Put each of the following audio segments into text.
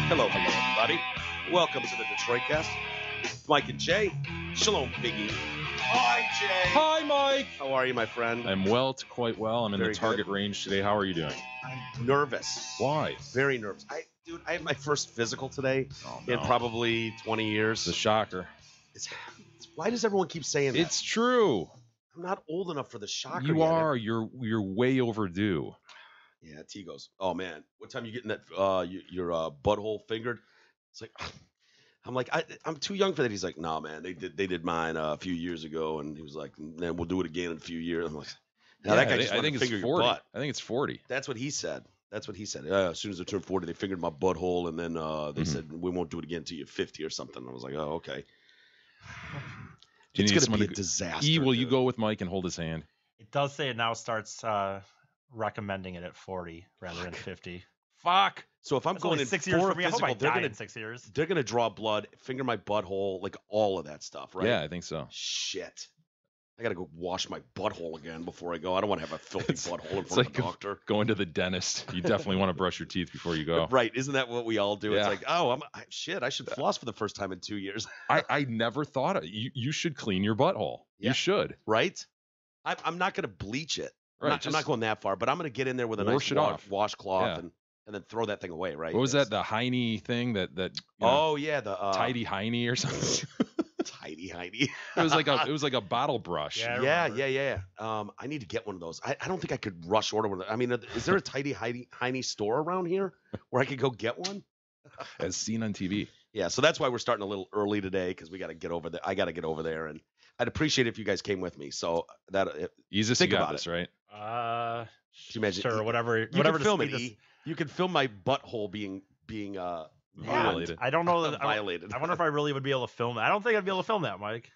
Hello, everybody. Welcome to the Detroit Cast. It's Mike and Jay. Shalom, Biggie. Hi, Jay. Hi, Mike. How are you, my friend? I'm well to quite well. I'm in Very the target range today. How are you doing? I'm nervous. Why? Very nervous. I had my first physical today Oh, in probably 20 years. It's a shocker. Why does everyone keep saying that? It's true. I'm not old enough for the shocker You yet. are. You're way overdue. Yeah, T goes, oh, man, what time you getting that your butthole fingered? It's like, I'm like, I'm too young for that. He's like, nah, man, they did mine a few years ago, and he was like, then we'll do it again in a few years. I'm like, now that guy just I wanted think to it's finger 40. your butt. I think it's 40. That's what he said. As soon as I turned 40, they fingered my butthole, and then they said we won't do it again until you're 50 or something. I was like, oh, okay. Do you It's need going to someone be a to- disaster. E, will you dude. go with Mike and hold his hand? It does say it now starts recommending it at 40 rather than 50. Fuck. So if I'm That's going only in 6 years for a for me. I hope I physical, die in 6 years. they're gonna draw blood, finger my butthole, like all of that stuff, right? Yeah, I think so. Shit. I gotta go wash my butthole again before I go. I don't want to have a filthy butthole in It's front like of a doctor. going to the dentist. You definitely want to brush your teeth before you go. Right? Isn't that what we all do? It's Yeah. like, oh, shit. I should floss for the first time in 2 years. I never thought of you should clean your butthole. Yeah. You should. Right? I'm not gonna bleach it. Right, I'm not going that far, but I'm gonna get in there with a nice wash it off. washcloth Yeah. and then throw that thing away. Right? What was It's- that? The Heine thing that you know, Oh yeah, the tidy Heine or something. tidy Heidi. It was like a bottle brush. Yeah. I Yeah, remember. yeah. I need to get one of those. I don't think I could rush order one. I mean, is there a tidy Heidi store around here where I could go get one? As seen on TV. Yeah, so that's why we're starting a little early today because we got to get over there. I got to get over there, and I'd appreciate it if you guys came with me. So that Easiest Think you got about this, right? you imagine- Sure, whatever. you Whatever can to film it. speed this- E. You can film my butthole being Yeah, Violated. I don't know. I violated. wonder if I really would be able to film that. I don't think I'd be able to film that, Mike.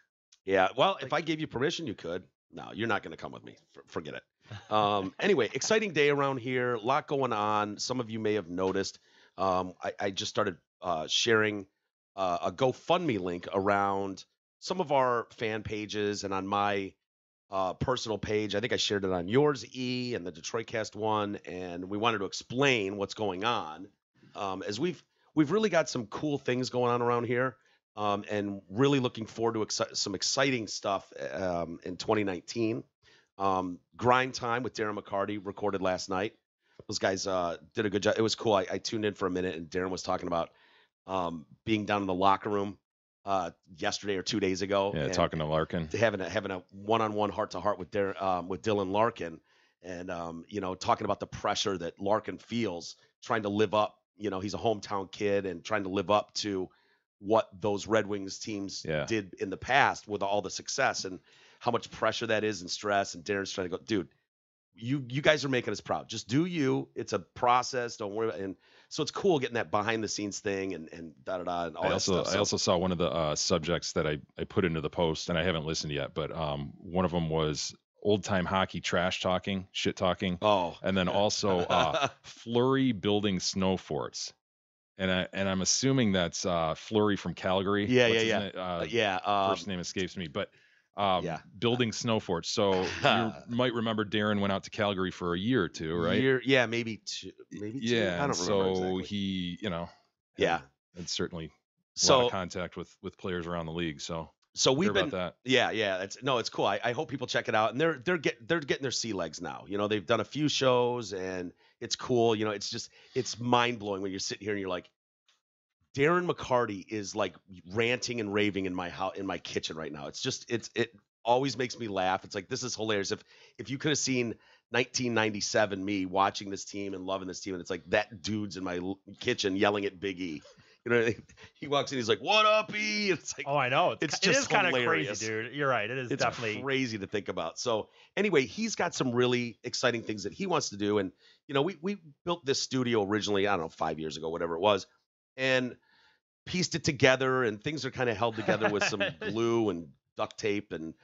Yeah, well, if I gave you permission, you could. No, you're not going to come with me. Forget it. Anyway, exciting day around here. A lot going on. Some of you may have noticed. I just started sharing a GoFundMe link around some of our fan pages and on my personal page. I think I shared it on yours, E, and the Detroit Cast one. And we wanted to explain what's going on, as we've really got some cool things going on around here. And really looking forward to some exciting stuff in 2019. Grind Time with Darren McCarty recorded last night. Those guys did a good job. It was cool. I tuned in for a minute, and Darren was talking about being down in the locker room yesterday or 2 days ago. Yeah, and talking to Larkin. having a one-on-one heart-to-heart with Dylan Larkin, and talking about the pressure that Larkin feels trying to live up. He's a hometown kid and trying to live up to what those Red Wings teams Yeah. did in the past with all the success and how much pressure that is and stress. And Darren's trying to go, dude, you guys are making us proud. Just do you. It's a process. Don't worry about it. And so it's cool getting that behind the scenes thing and da-da-da and all that stuff. I also saw one of the subjects that I put into the post, and I haven't listened yet, but one of them was old time hockey trash talking, shit talking, Oh, and then also Fleury building snow forts. And I'm assuming that's Fleury from Calgary. Yeah, What's yeah, his name? yeah. First name escapes me, but yeah. building snow forts. So you might remember Darren went out to Calgary for a year or two, right? Yeah, maybe two. Yeah, I don't and so remember exactly. he, Yeah. had certainly a lot So of contact with players around the league. So we've hear been about that. Yeah. It's cool. I hope people check it out. And they're getting their sea legs now. They've done a few shows and it's cool. It's mind blowing when you're sitting here and you're like, Darren McCarty is like ranting and raving in my house, in my kitchen right now. It always makes me laugh. It's like, this is hilarious. If you could have seen 1997 me watching this team and loving this team, and it's like that dude's in my kitchen yelling at Big E. He walks in, he's like, "What up, E?" And it's like, Oh, I know. It's It is just kind of hilarious. crazy, dude. You're right. It is it's definitely. crazy to think about. So anyway, he's got some really exciting things that he wants to do. And, we built this studio originally, I don't know, 5 years ago, whatever it was, and pieced it together, and things are kind of held together with some glue and duct tape and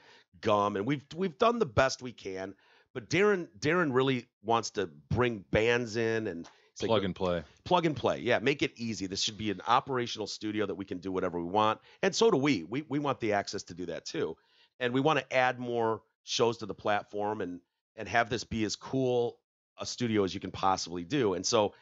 gum. And we've done the best we can, but Darren really wants to bring bands in and he's like, Plug and play. plug and play. Yeah, make it easy. This should be an operational studio that we can do whatever we want. And so do we. We want the access to do that too. And we want to add more shows to the platform and have this be as cool a studio as you can possibly do. And so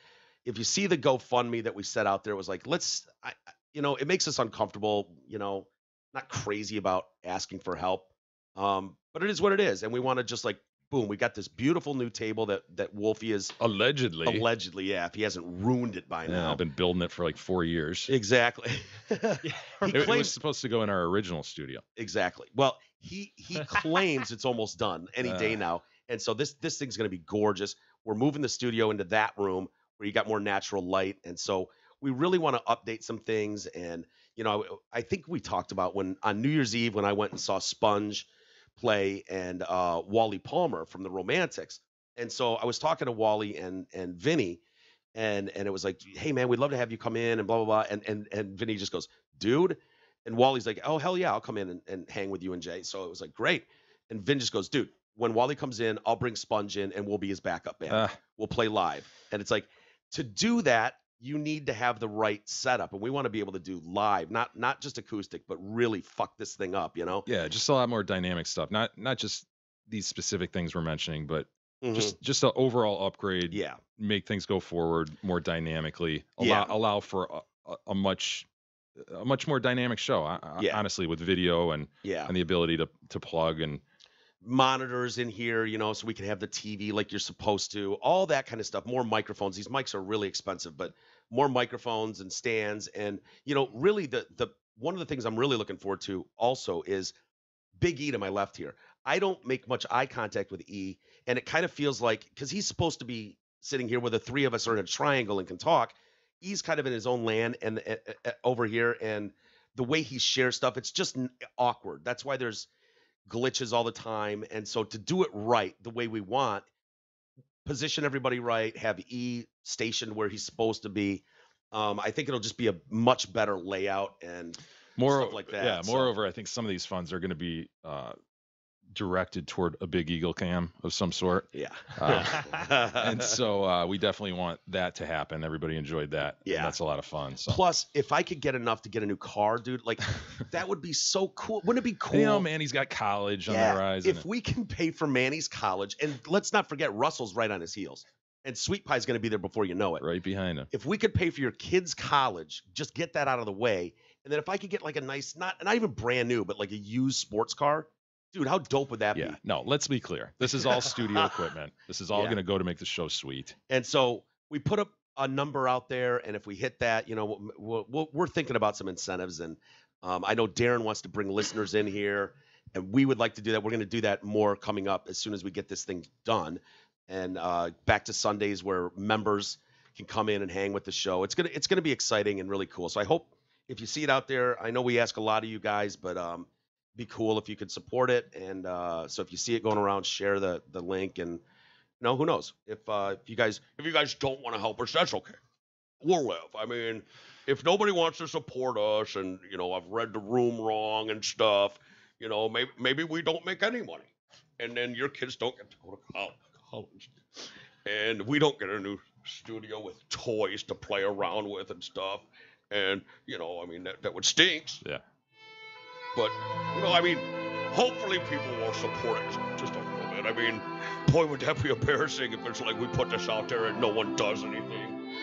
if you see the GoFundMe that we set out there, it was like, it makes us uncomfortable, not crazy about asking for help. But it is what it is. And we want to just like, boom, we got this beautiful new table that Wolfie is Allegedly. yeah, if he hasn't ruined it by Yeah, now. I've been building it for like 4 years. Exactly. He It was claims supposed to go in our original studio. exactly. Well, he claims it's almost done any day now. And so this thing's going to be gorgeous. We're moving the studio into that room where you got more natural light. And so we really want to update some things. And, I think we talked about on New Year's Eve when I went and saw Sponge play and Wally Palmer from the Romantics. And so I was talking to Wally and Vinny, and it was like, hey man, we'd love to have you come in and blah blah blah. And Vinny just goes, dude. And Wally's like, oh hell yeah, I'll come in and hang with you and Jay. So it was like, great. And Vin just goes, dude, when Wally comes in, I'll bring Sponge in and we'll be his backup band. We'll play live. And it's like, to do that, you need to have the right setup, and we want to be able to do live, not just acoustic, but really fuck this thing up, Yeah, just a lot more dynamic stuff. Not just these specific things we're mentioning, but Mhm. just an overall upgrade. Yeah. Make things go forward more dynamically. Yeah. Allow for a much more dynamic show. Yeah. Honestly, with video and Yeah. the ability to plug and Monitors in here, so we can have the TV like you're supposed to, all that kind of stuff. More microphones. These mics are really expensive, but more microphones and stands. And, really the one of the things I'm really looking forward to also is Big E to my left here. I don't make much eye contact with E, and it kind of feels like, because he's supposed to be sitting here where the three of us are in a triangle and can talk. E's kind of in his own land and over here, and the way he shares stuff, it's just awkward. That's why there's glitches all the time. And so to do it right, the way we want, position everybody right, have E stationed where he's supposed to be. I think it'll just be a much better layout and stuff like that. Yeah. So- Moreover, I think some of these funds are going to be directed toward a big Eagle cam of some sort. Yeah. And so we definitely want that to happen. Everybody enjoyed that. Yeah. And that's a lot of fun. So. Plus, if I could get enough to get a new car, dude, like that would be so cool. Wouldn't it be cool? Man, he's got college on the Yeah, horizon. if we can pay for Manny's college, and let's not forget Russell's right on his heels, and Sweet Pie's going to be there before you know it. right behind him. If we could pay for your kid's college, just get that out of the way, and then if I could get like a nice, not even brand new, but like a used sports car, dude, how dope would that Yeah. be? No, let's be clear. This is all studio equipment. This is all Yeah. going to go to make the show sweet. And so we put up a number out there, and if we hit that, we're thinking about some incentives. And I know Darren wants to bring listeners in here, and we would like to do that. We're going to do that more coming up as soon as we get this thing done. And back to Sundays where members can come in and hang with the show. It's gonna be exciting and really cool. So I hope if you see it out there, I know we ask a lot of you guys, but be cool if you could support it. And so if you see it going around, share the link. And who knows if you guys don't want to help us, that's okay. We'll live. I mean, if nobody wants to support us, and I've read the room wrong and stuff, maybe we don't make any money, and then your kids don't get to go to college, and we don't get a new studio with toys to play around with and stuff, and I mean that would stinks. Yeah. But hopefully people will support it just a little bit. I mean, boy, would that be embarrassing if it's like we put this out there and no one does anything.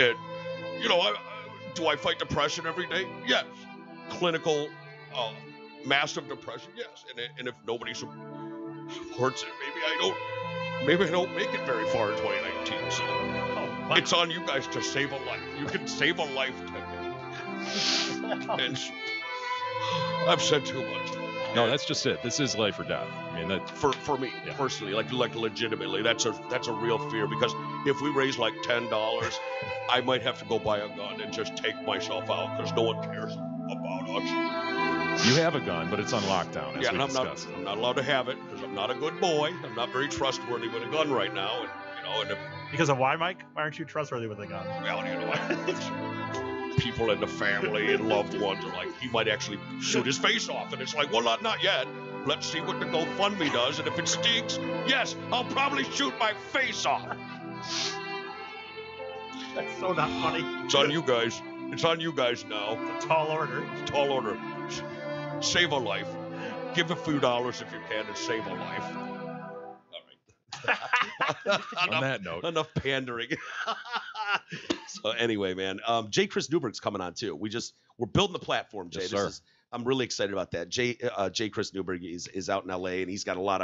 And do I fight depression every day? Yes. Clinical, massive depression? Yes. And if nobody supports it, maybe I don't make it very far in 2019. So It's on you guys to save a life. You can save a life today. And I've said too much. No, that's just it. This is life or death. I mean, that For me Yeah. personally, like legitimately, that's a real fear, because if we raise like $10, I might have to go buy a gun and just take myself out because no one cares about us. you have a gun, but it's on lockdown. As Yeah, we and I'm discussed. not allowed to have it because I'm not a good boy. I'm not very trustworthy with a gun right now, and if, Because of why, Mike? Why aren't you trustworthy with a gun? people in the family and loved ones are like, he might actually shoot his face off, and it's like, well, not yet. Let's see what the GoFundMe does, and if it stinks, yes, I'll probably shoot my face off. That's so not funny. It's on you guys. It's on you guys now. It's a tall order. Tall order. Save a life. Give a few dollars if you can and save a life. All right. On that note, Enough pandering. So anyway, man, J. Chris Newberg's coming on too. We're building the platform, Jay. Yes, sir. I'm really excited about that. J. Chris Newberg is out in LA, and he's got a lot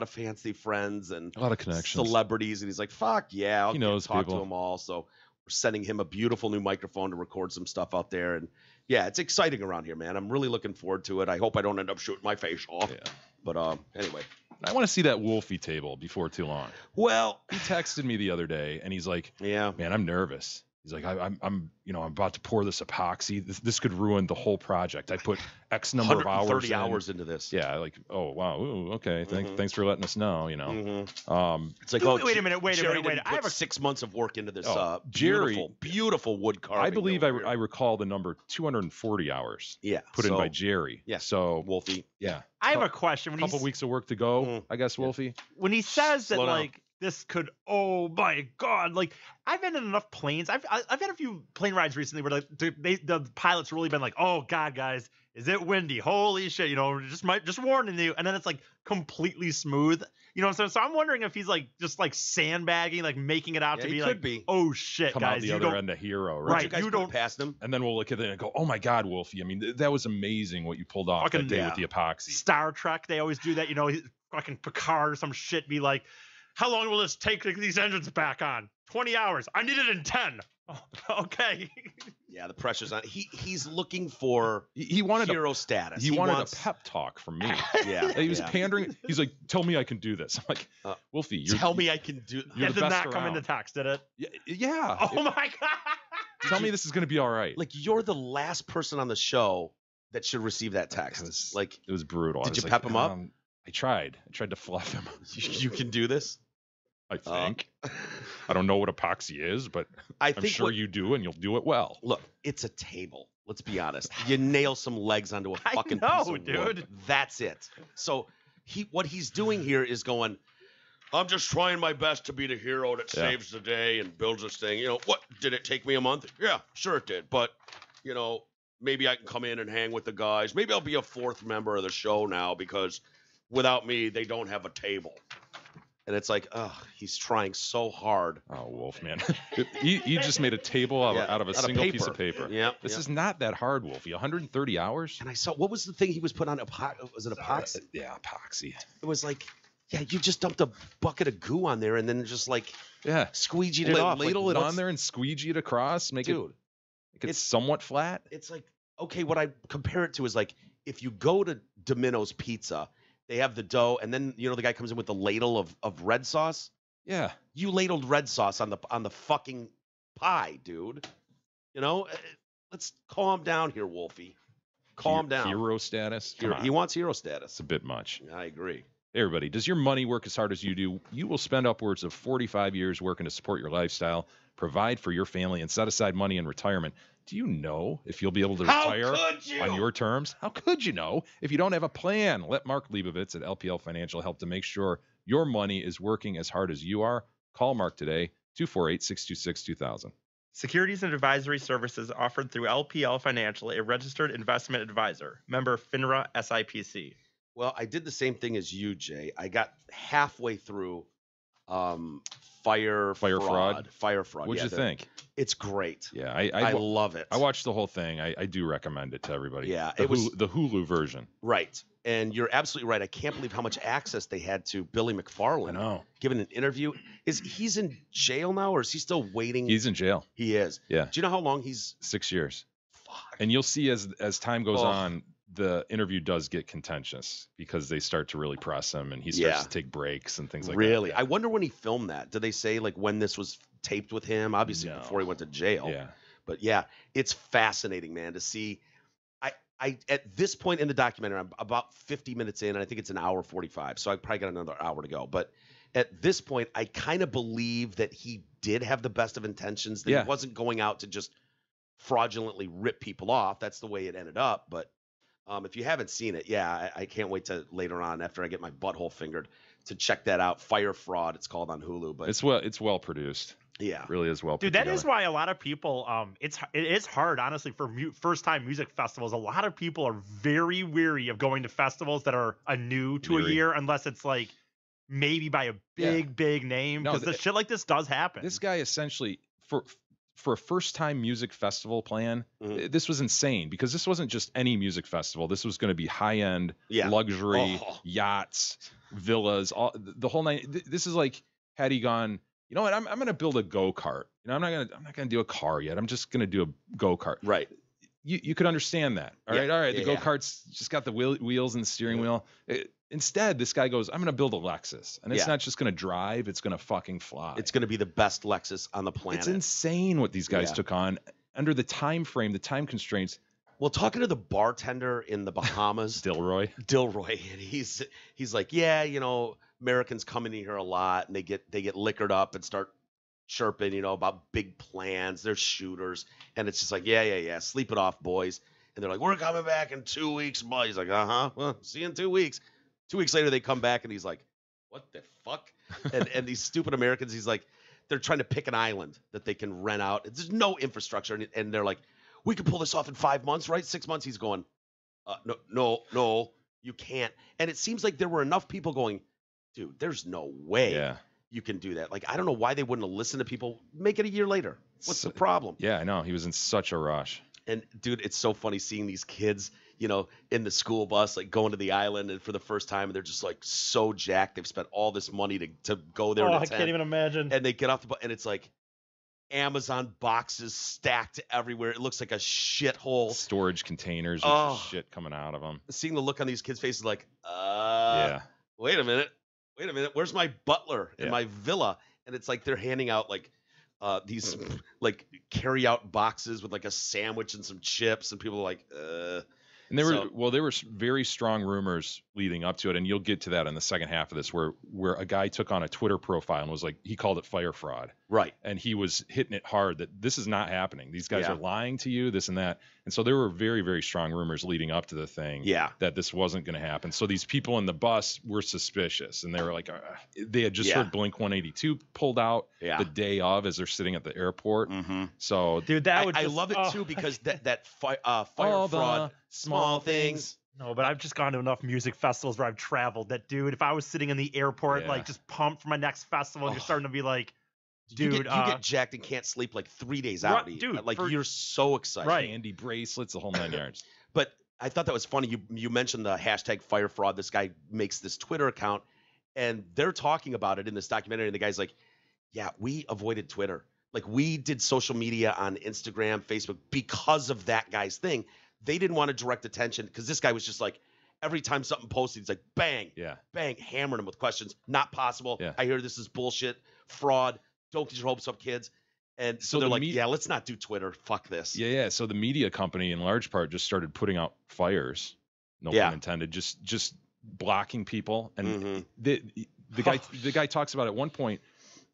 of fancy friends and A lot of connections. celebrities, and he's like, fuck yeah, I'll He knows talk people. to them all. So we're sending him a beautiful new microphone to record some stuff out there, and yeah, it's exciting around here, man. I'm really looking forward to it. I hope I don't end up shooting my face off. Yeah. But anyway, I want to see that Wolfie table before too long. well, He texted me the other day, and he's like, yeah, "Man, I'm nervous." He's like, I'm about to pour this epoxy. This could ruin the whole project. I put X number of hours. 130 in." hours into this. Yeah, like, oh wow, ooh, okay. Thanks for letting us know. Mhm. It's like, Wait a minute. Jerry I didn't have put 6 months of work into this. Oh, Jerry- beautiful wood carving. I believe over I here. recall the number 240 hours Yeah, put in by so, Jerry. yeah. So Wolfie. yeah, I have a question. When couple weeks of work to go, Mhm. I guess, Wolfie. when he says that Slow down. like this could, oh my god, like I've been in enough planes. I've had a few plane rides recently where like the pilot's really been like, oh god, guys, is it windy? Holy shit, just warning you. And then it's like completely smooth. You know what I'm saying? So I'm wondering if he's like just like sandbagging, like making it out Yeah, to he be could like, be. oh shit, Come out guys, the you other don't. end a hero, Did right? you guys you put it don't- past him? And then we'll look at it and go, oh my God, Wolfie. I mean, that was amazing what you pulled off Fucking- that day yeah. with the epoxy. Star Trek, they always do that. Fucking Picard or some shit be like, how long will this take to get these engines back on? 20 hours. I need it in 10. Oh, okay. Yeah, the pressure's on. He's looking for He wanted hero status. he wanted wants, a pep talk from me. Yeah, He was yeah. pandering. He's like, tell me I can do this. I'm like, Uh, Wolfie, you're, Tell me I can do. You're That the did best not come in the around. text, did it? yeah. Oh my god. Tell me this is going to be all right. Like you're the last person on the show that should receive that text. was- Like It was brutal. I Did was you like, pep him up? I tried to fluff him. you can do this. I think. I don't know what epoxy is, but I I'm think sure what- you do, and you'll do it well. Look, it's a table. Let's be honest. You nail some legs onto a I fucking know, piece of wood. dude. That's it. So what he's doing here is going, I'm just trying my best to be the hero that Yeah. saves the day and builds this thing. What did it take me a month? Yeah, sure it did. But maybe I can come in and hang with the guys. Maybe I'll be a fourth member of the show now because without me, they don't have a table. And it's like, he's trying so hard. Oh, Wolf, man. you just made a table out of a single piece of paper. Yeah. This is not that hard, Wolfie. 130 hours? And I saw, what was the thing he was putting on? Was it epoxy? Yeah, epoxy. It was like, yeah, you just dumped a bucket of goo on there and then just like Yeah. squeegeed it off. Ladle like, it on what's- there and squeegee it across. Make Dude, it it's- somewhat flat. it's like, okay, what I compare it to is like, if you go to Domino's Pizza, they have the dough and then, the guy comes in with the ladle of red sauce. Yeah. You ladled red sauce on the fucking pie, dude. Let's calm down here, Wolfie. Calm down. Hero status. Come on. He wants hero status. It's a bit much. I agree. Hey, everybody, does your money work as hard as you do? You will spend upwards of 45 years working to support your lifestyle, provide for your family, and set aside money in retirement. Do you know if you'll be able to retire on your terms? How could you know if you don't have a plan? Let Mark Leibovitz at LPL Financial help to make sure your money is working as hard as you are. Call Mark today, 248-626-2000. Securities and advisory services offered through LPL Financial, a registered investment advisor. Member FINRA SIPC. Well, I did the same thing as you, Jay. I got halfway through Fire Fraud? Fraud. What'd you think? It's great. Yeah, I love it. I watched the whole thing. I do recommend it to everybody. Yeah, the it was- the Hulu version. Right. And you're absolutely right. I can't believe how much access they had to Billy McFarland. know. Giving an interview. He's in jail now, or is he still waiting? He's in jail. He is. Yeah. Do you know how long he's? 6 years. Fuck. And you'll see as time goes Oh. on, the interview does get contentious because they start to really press him and he starts Yeah. to take breaks and things like Really? that. I wonder when he filmed that. Did they say like when this was taped with him? Obviously No. before he went to jail. Yeah. But yeah, it's fascinating, man, to see. I at this point in the documentary, I'm about 50 minutes in, and I think it's an hour 45. So I probably got another hour to go. But at this point, I kind of believe that he did have the best of intentions. That Yeah. he wasn't going out to just fraudulently rip people off. That's the way it ended up. But if you haven't seen it, yeah, I can't wait to later on after I get my butthole fingered to check that out. Fire Fraud, it's called on Hulu. But It's well produced. yeah, It really is well Dude, put that is together. why a lot of people, it is hard, honestly, for first-time music festivals. A lot of people are very weary of going to festivals that are new to a Leery. year, unless it's like maybe by a big name, No, because the shit like this does happen. This guy essentially for a first time music festival plan, this was insane because this wasn't just any music festival. This was going to be high end luxury yachts, villas, all the whole night. This is like, had he gone, you know what, I'm going to build a go-kart. You know, I'm not going to do a car yet. I'm just going to do a go-kart. Right. You could understand that. All right. The go-kart's just got the wheels and the steering wheel. Instead, this guy goes, I'm going to build a Lexus. And it's not just going to drive, it's going to fucking fly. It's going to be the best Lexus on the planet. It's insane what these guys took on under the time frame, the time constraints. Well, talking to the bartender in the Bahamas, Dilroy, and he's like, yeah, you know, Americans come in here a lot and they get liquored up and start chirping, you know, about big plans. They're shooters. And it's just like, yeah, sleep it off, boys. And they're like, we're coming back in 2 weeks, boy. He's like, well, see you in 2 weeks. 2 weeks later, they come back and he's like, what the fuck? and these stupid Americans, he's like, they're trying to pick an island that they can rent out. There's no infrastructure. And they're like, we could pull this off in 5 months, right? 6 months. He's going, no, you can't. And it seems like there were enough people going, dude, there's no way you can do that. Like, I don't know why they wouldn't have listened to people. Make it a year later. What's the problem? Yeah, I know. He was in such a rush. And dude, it's so funny seeing these kids, you know, in the school bus, like going to the island and for the first time, and they're just like so jacked. They've spent all this money to go there. I can't even imagine. And they get off the bus and it's like Amazon boxes stacked everywhere. It looks like a shithole. Storage containers with shit coming out of them. Seeing the look on these kids' faces like, wait a minute. Where's my butler in my villa? And it's like they're handing out like these like carry out boxes with like a sandwich and some chips, and people are like, And there were very strong rumors leading up to it, and you'll get to that in the second half of this, where a guy took on a Twitter profile and was like, he called it fire fraud. Right. And he was hitting it hard that this is not happening. These guys are lying to you, this and that. And so there were very, very strong rumors leading up to the thing that this wasn't going to happen. So these people in the bus were suspicious, and they were like, they had just heard Blink-182 pulled out the day of as they're sitting at the airport. Mm-hmm. So dude, I love it too, because that fire fraud, small things. No, but I've just gone to enough music festivals where I've traveled that, dude, if I was sitting in the airport, like just pumped for my next festival, and you're starting to be like, dude, you get jacked and can't sleep like 3 days out. Dude, like you're so excited. Right. Candy bracelets, the whole 9 yards. But I thought that was funny. You mentioned the hashtag fire fraud. This guy makes this Twitter account, and they're talking about it in this documentary. And the guy's like, yeah, we avoided Twitter. Like, we did social media on Instagram, Facebook because of that guy's thing. They didn't want to direct attention because this guy was just like, every time something posted, he's like, bang, bang, hammering him with questions. Not possible. Yeah. I hear this is bullshit, fraud. Don't get your hopes up, kids. And so they're like, let's not do Twitter. Fuck this. Yeah. So the media company, in large part, just started putting out fires. No pun intended. Just blocking people. And the guy talks about at one point,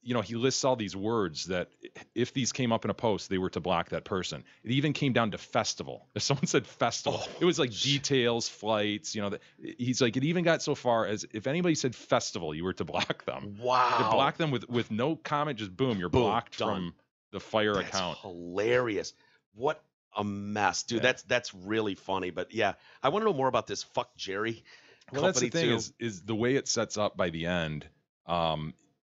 you know, he lists all these words that if these came up in a post, they were to block that person. It even came down to festival. If someone said festival, it was like details, flights, you know, he's like, it even got so far as if anybody said festival, you were to block them. Wow. To block them with no comment, just boom, you're blocked from the fire account. Hilarious. What a mess, dude. That's really funny. But yeah, I want to know more about this Fuck Jerry. Well, that's the thing is the way it sets up by the end.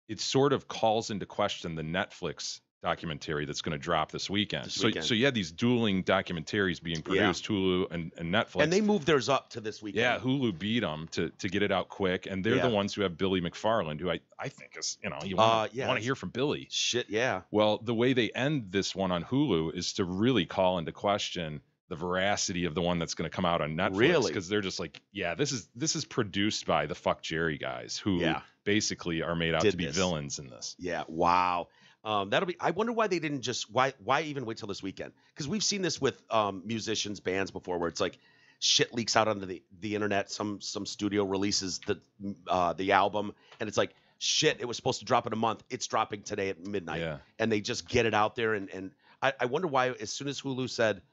It sort of calls into question the Netflix documentary that's going to drop this weekend. So you had these dueling documentaries being produced, Hulu and Netflix. And they moved theirs up to this weekend. Yeah, Hulu beat them to get it out quick. And they're the ones who have Billy McFarland, who I think is, you know, you want to hear from Billy. Shit, yeah. Well, the way they end this one on Hulu is to really call into question the veracity of the one that's going to come out on Netflix. Really? Because they're just like, this is produced by the Fuck Jerry guys who basically are made out to be villains in this. Yeah. Wow. That'll be. I wonder why they didn't just why even wait till this weekend? Because we've seen this with musicians, bands before, where it's like shit leaks out onto the internet. Some studio releases the album, and it's like shit. It was supposed to drop in a month. It's dropping today at midnight, and they just get it out there. And I wonder why, as soon as Hulu said,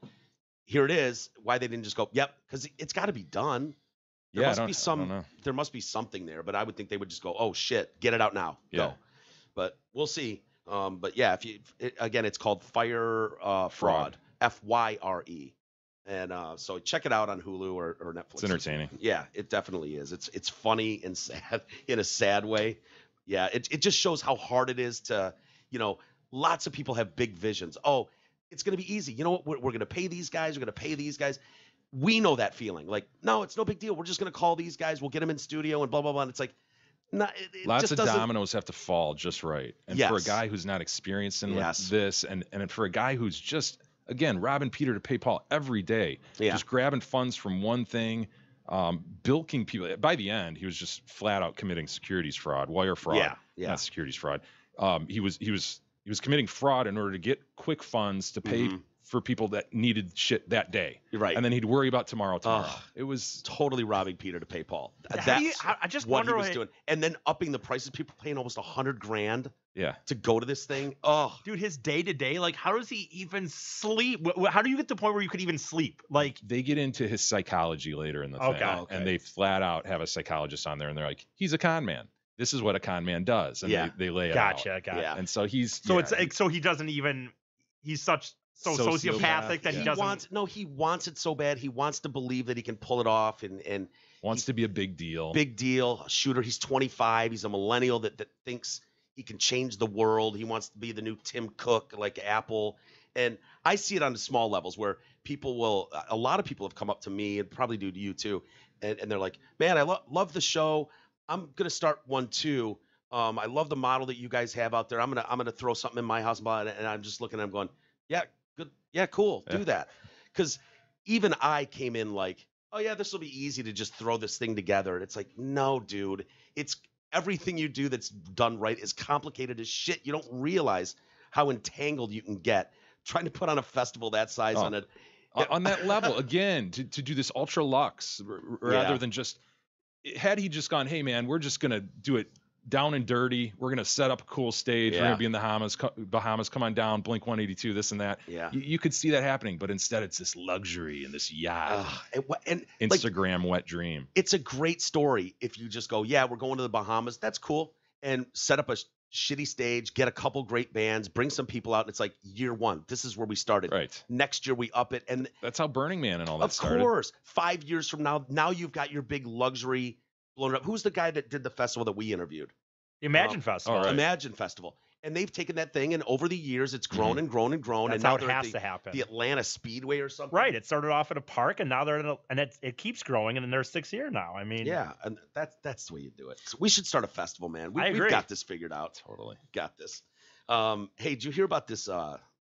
here it is, why they didn't just go, yep, because it's got to be done. There must be something there, but I would think they would just go, oh shit, get it out now, go. But we'll see. But yeah, it's called Fire Fraud, FYRE, and so check it out on Hulu or Netflix. It's entertaining. Yeah, it definitely is. It's funny and sad in a sad way. Yeah, it just shows how hard it is to, you know, lots of people have big visions. Oh, it's going to be easy. You know what? We're going to pay these guys. We're going to pay these guys. We know that feeling. Like, no, it's no big deal. We're just going to call these guys. We'll get them in studio and blah, blah, blah. And it's like, no, it Lots just of doesn't. dominoes have to fall just right. And for a Yes. guy who's not experienced in Yes. this, and for a guy who's just, again, robbing Peter to pay Paul every day, Yeah. just grabbing funds from one thing, bilking people. By the end, he was just flat out committing securities fraud, wire fraud, Yeah. Yeah. not securities fraud. He was committing fraud in order to get quick funds to pay Mhm. for people that needed shit that day. You're right. And then he'd worry about tomorrow. Ugh. It was Totally robbing Peter to pay Paul. How do you- That's I just what wonder he was why- doing. And then upping the prices, people paying almost $100,000 yeah. to go to this thing. Oh, dude, his day to day, like, how does he even sleep? How do you get to the point where you could even sleep? Like, They get into his psychology later in the Okay. thing, Okay. and they flat out have a psychologist on there, and they're like, "He's a con man. This is what a con man does," and Yeah. they lay it gotcha, out. gotcha. Yeah. And so he's So yeah, it's like, so he doesn't even. He's so sociopathic that yeah. he doesn't. he wants it so bad. He wants to believe that he can pull it off and wants to be a big deal. big deal. A shooter. He's 25. He's a millennial that thinks he can change the world. He wants to be the new Tim Cook, like Apple. And I see it on the small levels where a lot of people have come up to me and probably do to you too. And they're like, man, I love the show. I'm going to start one too. I love the model that you guys have out there. I'm going to throw something in my house. And I'm just looking at him going, yeah, good. Yeah, cool. Yeah. Do that. Because even I came in like, oh yeah, this will be easy to just throw this thing together. And it's like, no, dude, it's everything you do that's done right is complicated as shit. You don't realize how entangled you can get trying to put on a festival that size Oh. on it. On that level, again, to do this ultra luxe rather Yeah. than just, had he just gone, hey man, we're just gonna do it down and dirty. We're gonna set up a cool stage. We're Yeah. gonna be in the Bahamas. Come on down, Blink 182, this and that. Yeah. You could see that happening, but instead it's this luxury and this yacht, And like, Instagram wet dream. it's a great story if you just go, yeah, we're going to the Bahamas. That's cool. And set up a shitty stage, get a couple great bands, bring some people out. And it's like year one. This is where we started. Right. Next year we up it. And That's how Burning Man and all that of started. course, 5 years from now you've got your big luxury blown up. Who's the guy that did the festival that we interviewed? The Imagine Festival. all right. Imagine Festival. And they've taken that thing, and over the years, it's grown and grown and grown. That's and now how it they're at has to happen. the Atlanta Speedway or something. Right. It started off at a park, and now they're in and it keeps growing, and then they're 6 years now. I mean, Yeah, and that's the way you do it. So we should start a festival, man. I We've agree. got this figured out. Totally. Got this. Hey, did you hear about this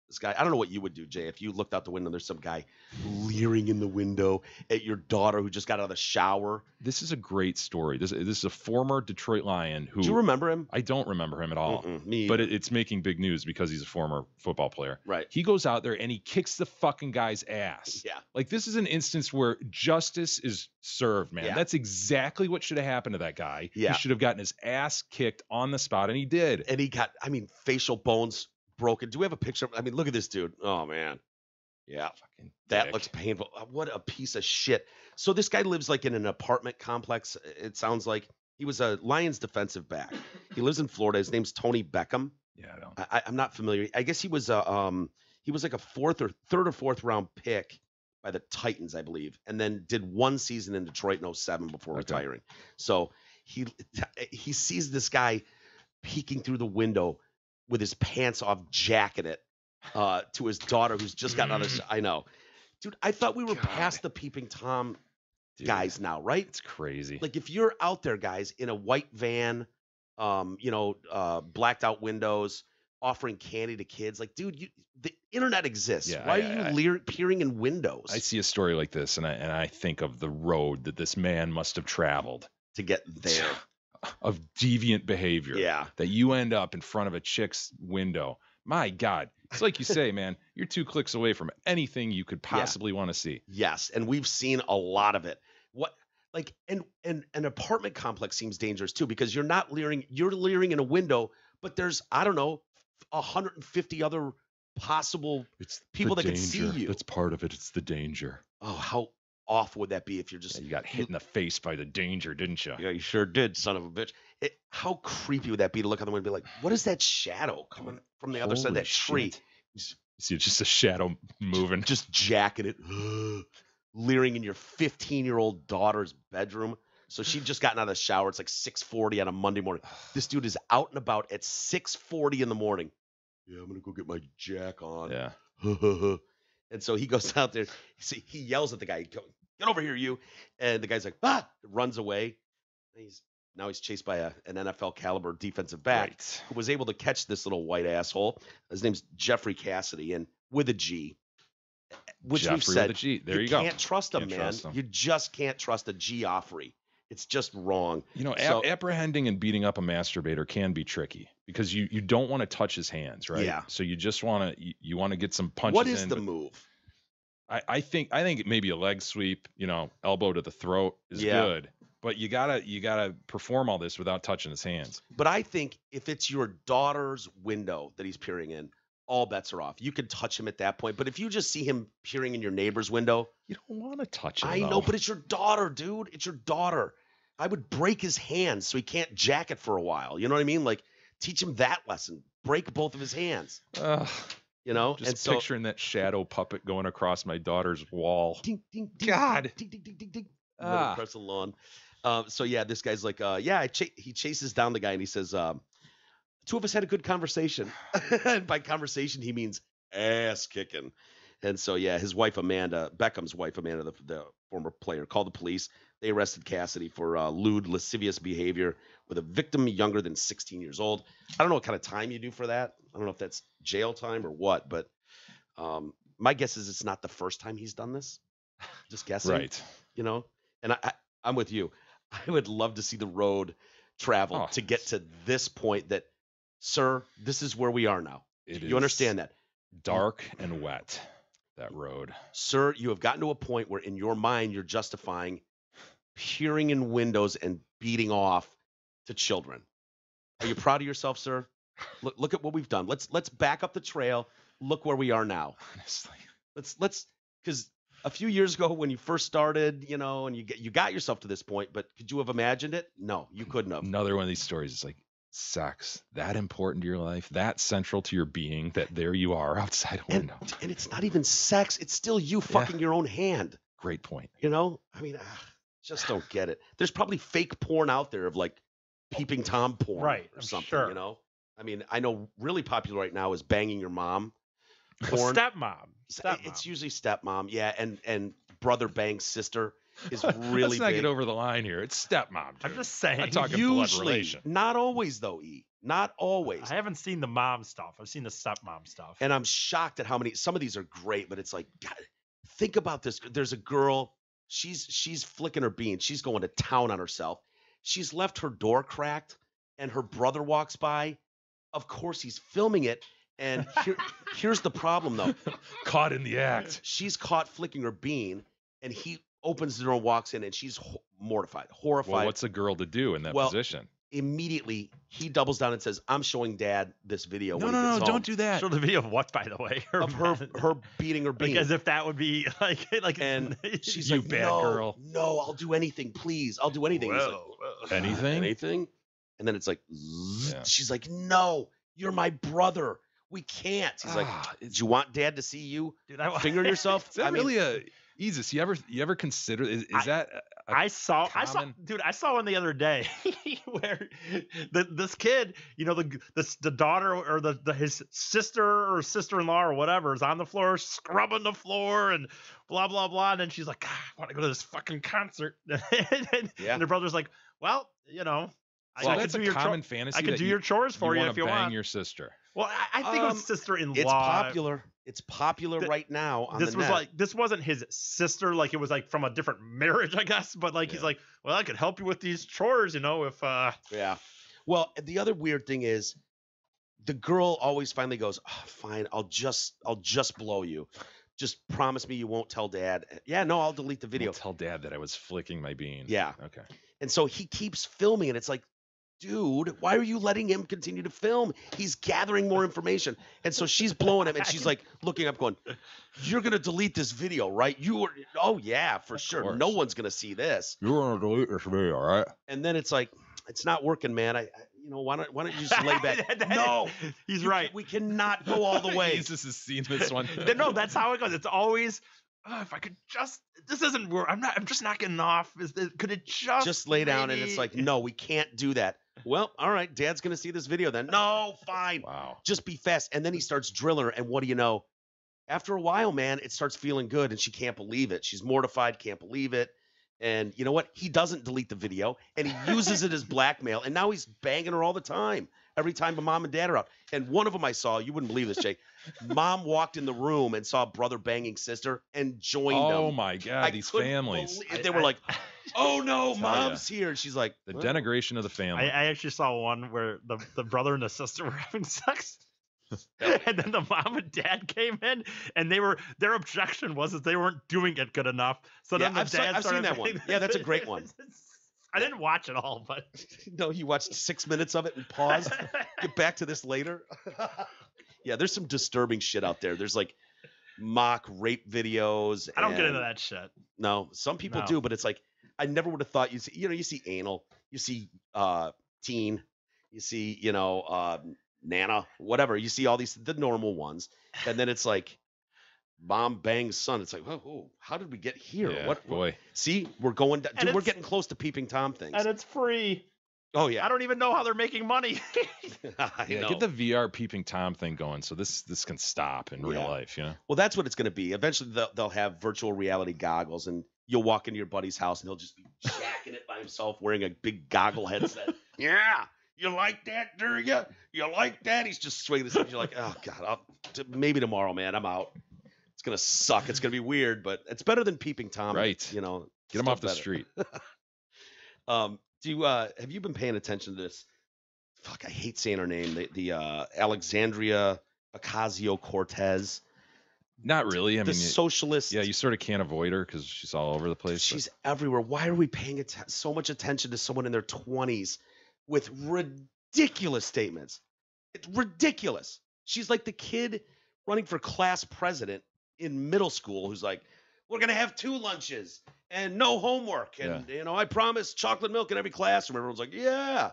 this guy? I don't know what you would do, Jay, if you looked out the window. There's some guy leering in the window at your daughter who just got out of the shower. This is a great story. This is a former Detroit Lion who Do you remember him? I don't remember him at all. Me But either. it's making big news because he's a former football player. Right. He goes out there and he kicks the fucking guy's ass. Yeah. Like, this is an instance where justice is served, man. Yeah. That's exactly what should have happened to that guy. Yeah. He should have gotten his ass kicked on the spot, and he did. And he got, facial bones broken. Do we have a picture? Look at this dude. Oh man. Yeah. Fucking That dick. looks painful. What a piece of shit. So this guy lives like in an apartment complex. It sounds like he was a Lions defensive back. He lives in Florida. His name's Tony Beckham. Yeah, I don't. I'm not familiar. I guess he was like a third or fourth round pick by the Titans, I believe, and then did one season in Detroit in 07 before Okay. retiring. So he sees this guy peeking through the window with his pants off, jacking it to his daughter who's just gotten out of. I know, dude. I thought we were God. past the peeping Tom Dude, guys now, right? It's crazy. Like if you're out there, guys, in a white van, blacked out windows, offering candy to kids, like, dude, the internet exists. Yeah, Why are you peering in windows I see a story like this, and I think of the road that this man must have traveled to get there? of deviant behavior. Yeah. That you end up in front of a chick's window. My God. It's like you say, man, you're 2 clicks away from anything you could possibly want to see. Yes, and we've seen a lot of it. And an apartment complex seems dangerous too because you're not leering. You're leering in a window, but there's 150 other possible. It's People the that can see danger. you. That's part of it. It's the danger. Oh, how awful would that be if you're just? Yeah, you got hit in the face by the danger, didn't you? Yeah, you sure did, son of a bitch. How creepy would that be to look out the window and be like, what is that shadow coming from the other side of Holy that tree? shit. You see, it's just a shadow moving. Just jacking it, leering in your 15-year-old daughter's bedroom. So she'd just gotten out of the shower. It's like 6:40 on a Monday morning. This dude is out and about at 6:40 in the morning. Yeah, I'm gonna go get my jack on. Yeah. And so he goes out there. He yells at the guy, "Get over here, you!" And the guy's like, "Ah!" Runs away. Now he's chased by an NFL caliber defensive back Right. who was able to catch this little white asshole. His name's Jeffrey Cassidy, and with a G. Which Jeffrey we've said, with a G. There you go. Can't trust him, Can't man. trust him. You just can't trust a Geoffrey. It's just wrong. You know, So- apprehending and beating up a masturbator can be tricky because you don't want to touch his hands, right? Yeah. So you just want to you want to get some punches What is in. the but move? I think maybe a leg sweep, elbow to the throat is Yeah. good. But you gotta perform all this without touching his hands. But I think if it's your daughter's window that he's peering in, all bets are off. You can touch him at that point. But if you just see him peering in your neighbor's window, You don't want to touch it. I know, but it's your daughter, dude. It's your daughter. I would break his hands so he can't jack it for a while. You know what I mean? Like, teach him that lesson. Break both of his hands. You know? Just and so, picturing that shadow puppet going across my daughter's wall. ding, ding, ding, God. ding, ding, ding, ding, ding. Ah. Across the lawn. So yeah, this guy's like, he chases down the guy and he says, two of us had a good conversation. And by conversation, he means ass kicking. And so, yeah, his wife, Beckham's wife, Amanda, the former player, called the police. They arrested Cassidy for lewd, lascivious behavior with a victim younger than 16 years old. I don't know what kind of time you do for that. I don't know if that's jail time or what, but my guess is it's not the first time he's done this. Just guessing. Right. And I'm with you. I would love to see the road traveled Oh, to get to this point that, sir, this is where we are now. It You understand that? Dark and wet, that road. Sir, you have gotten to a point where in your mind you're justifying peering in windows and beating off to children. Are you proud of yourself, sir? Look at what we've done. Let's back up the trail. Look where we are now. Honestly. Let's because a few years ago when you first started, and you got yourself to this point, but could you have imagined it? No, you couldn't have. Another one of these stories is like sex, that important to your life, that central to your being, that there you are outside a window. And it's not even sex. It's still you fucking your own hand. Great point. I mean, just don't get it. There's probably fake porn out there of like peeping Tom porn Right, or I'm something, sure. I mean, I know really popular right now is banging your mom. Well, Porn. stepmom. It's usually stepmom, yeah, and brother bangs sister is really Let's not big. get over the line here. It's stepmom. I'm dude. just saying. I'm talking blood Usually, relation. not always though, E. Not always. I haven't seen the mom stuff. I've seen the stepmom stuff. And I'm shocked at how many. Some of these are great, but it's like, God, think about this. There's a girl. She's flicking her bean. She's going to town on herself. She's left her door cracked, and her brother walks by. Of course, he's filming it. And here's the problem, though. Caught in the act. She's caught flicking her bean, and he opens the door and walks in, and she's mortified, horrified. Well, what's a girl to do in that position? Immediately, he doubles down and says, "I'm showing Dad this video." No, when he gets home." don't do that. Show the video of what, by the way? Of her beating her bean. Like as if that would be like And she's You like, bad no, girl. No, I'll do anything, please. I'll do anything. He's like, Anything? anything? And then it's like, zzz. Yeah. She's like, no, you're my brother. We can't. He's like, do you want Dad to see you Dude, I, fingering yourself? Is that I mean, really a Jesus? You ever consider? Is that? I saw, common- dude. I saw one the other day where this kid, the daughter or his sister or sister-in-law or whatever is on the floor scrubbing the floor and blah blah blah, and then she's like, I want to go to this fucking concert, and the brother's like, well, So I that's could a do common fantasy. I could that do your chores for you wanna if you bang want. your sister. Well, I think it was sister-in-law. it's popular. It's popular right now on This the was net. like this wasn't his sister, like it was like from a different marriage, I guess. But like he's like, well, I could help you with these chores, if Yeah. Well, the other weird thing is the girl always finally goes, oh, fine, I'll just blow you. Just promise me you won't tell Dad. Yeah, no, I'll delete the video. I'll tell Dad that I was flicking my bean. Yeah. Okay. And so he keeps filming, and it's like, dude, why are you letting him continue to film? He's gathering more information. And so she's blowing him, and she's like looking up going, you're going to delete this video, right? Oh, yeah, for sure. course. No one's going to see this. You're gonna delete this video, all right? And then it's like, it's not working, man. Why don't you just lay back? No, he's right. We cannot go all the way. Jesus has seen this one. No, that's how it goes. It's always, if I could just, this isn't work. I'm just not getting off. Could it just Just lay down, and maybe- it's like, no, we can't do that. Well, all right, Dad's gonna see this video then. No, fine. Wow. Just be fast. And then he starts drilling her, and what do you know? After a while, man, it starts feeling good, and she can't believe it. She's mortified, can't believe it. And you know what? He doesn't delete the video, and he uses it as blackmail. And now he's banging her all the time. Every time Mom and Dad are out. And one of them I saw, you wouldn't believe this, Jay. Mom walked in the room and saw brother banging sister and joined them. Oh my God, these families. They were like, oh no, tell Mom's here. And she's like, The "Well." denigration of the family. I actually saw one where the brother and the sister were having sex. And then the mom and dad came in, and their objection was that they weren't doing it good enough. So Yeah, then the I've dad seen that one. Yeah, that's a great one. I didn't watch it all, but No, you watched 6 minutes of it and paused. Get back to this later. Yeah, there's some disturbing shit out there. There's like mock rape videos. I don't get and- into that shit. No, some people No. do, but it's like I never would have thought you see anal, you see teen, you see Nana, whatever. You see all the normal ones, and then it's like mom bangs son. It's like, oh, how did we get here? Yeah, What? boy. See, we're going. And Dude, we're it's- getting close to peeping Tom things. And it's free. Oh yeah, I don't even know how they're making money. I Yeah, know. get the VR peeping Tom thing going so this can stop in real Yeah. life, you know? Well, that's what it's going to be. Eventually, they'll have virtual reality goggles, and you'll walk into your buddy's house, and he'll just be jacking it by himself, wearing a big goggle headset. Yeah, you like that, do you? You like that? He's just swinging his head. You're like, oh god, maybe tomorrow, man. I'm out. It's gonna suck. It's gonna be weird, but it's better than peeping Tom. Right. You know, Get him still off the better. street. Have you been paying attention to this? Fuck, I hate saying her name. The Alexandria Ocasio-Cortez, Not really. I the mean, socialist. yeah, you sort of can't avoid her because she's all over the place. but- She's everywhere. Why are we paying so much attention to someone in their 20s with ridiculous statements? It's ridiculous. She's like the kid running for class president in middle school who's like, we're going to have 2 lunches and no homework. And, I promise chocolate milk in every classroom. Everyone's like, yeah.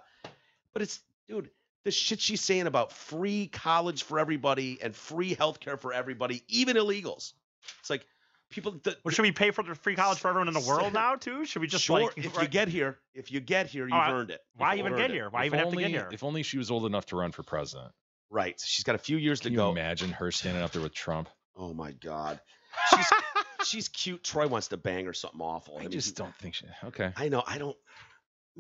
But it's, dude, the shit she's saying about free college for everybody and free healthcare for everybody, even illegals. It's like people. Well, should we pay for the free college for everyone in the world now too? Should we just Sure, like if you get here, you've earned it. why You've even earned get it. here? Why If even have to only- get here? If only she was old enough to run for president. Right. She's got a few years Can to you go. imagine her standing up there with Trump? Oh my God. She's cute. Troy wants to bang her something awful. I mean, just don't think she. Okay. I know. I don't.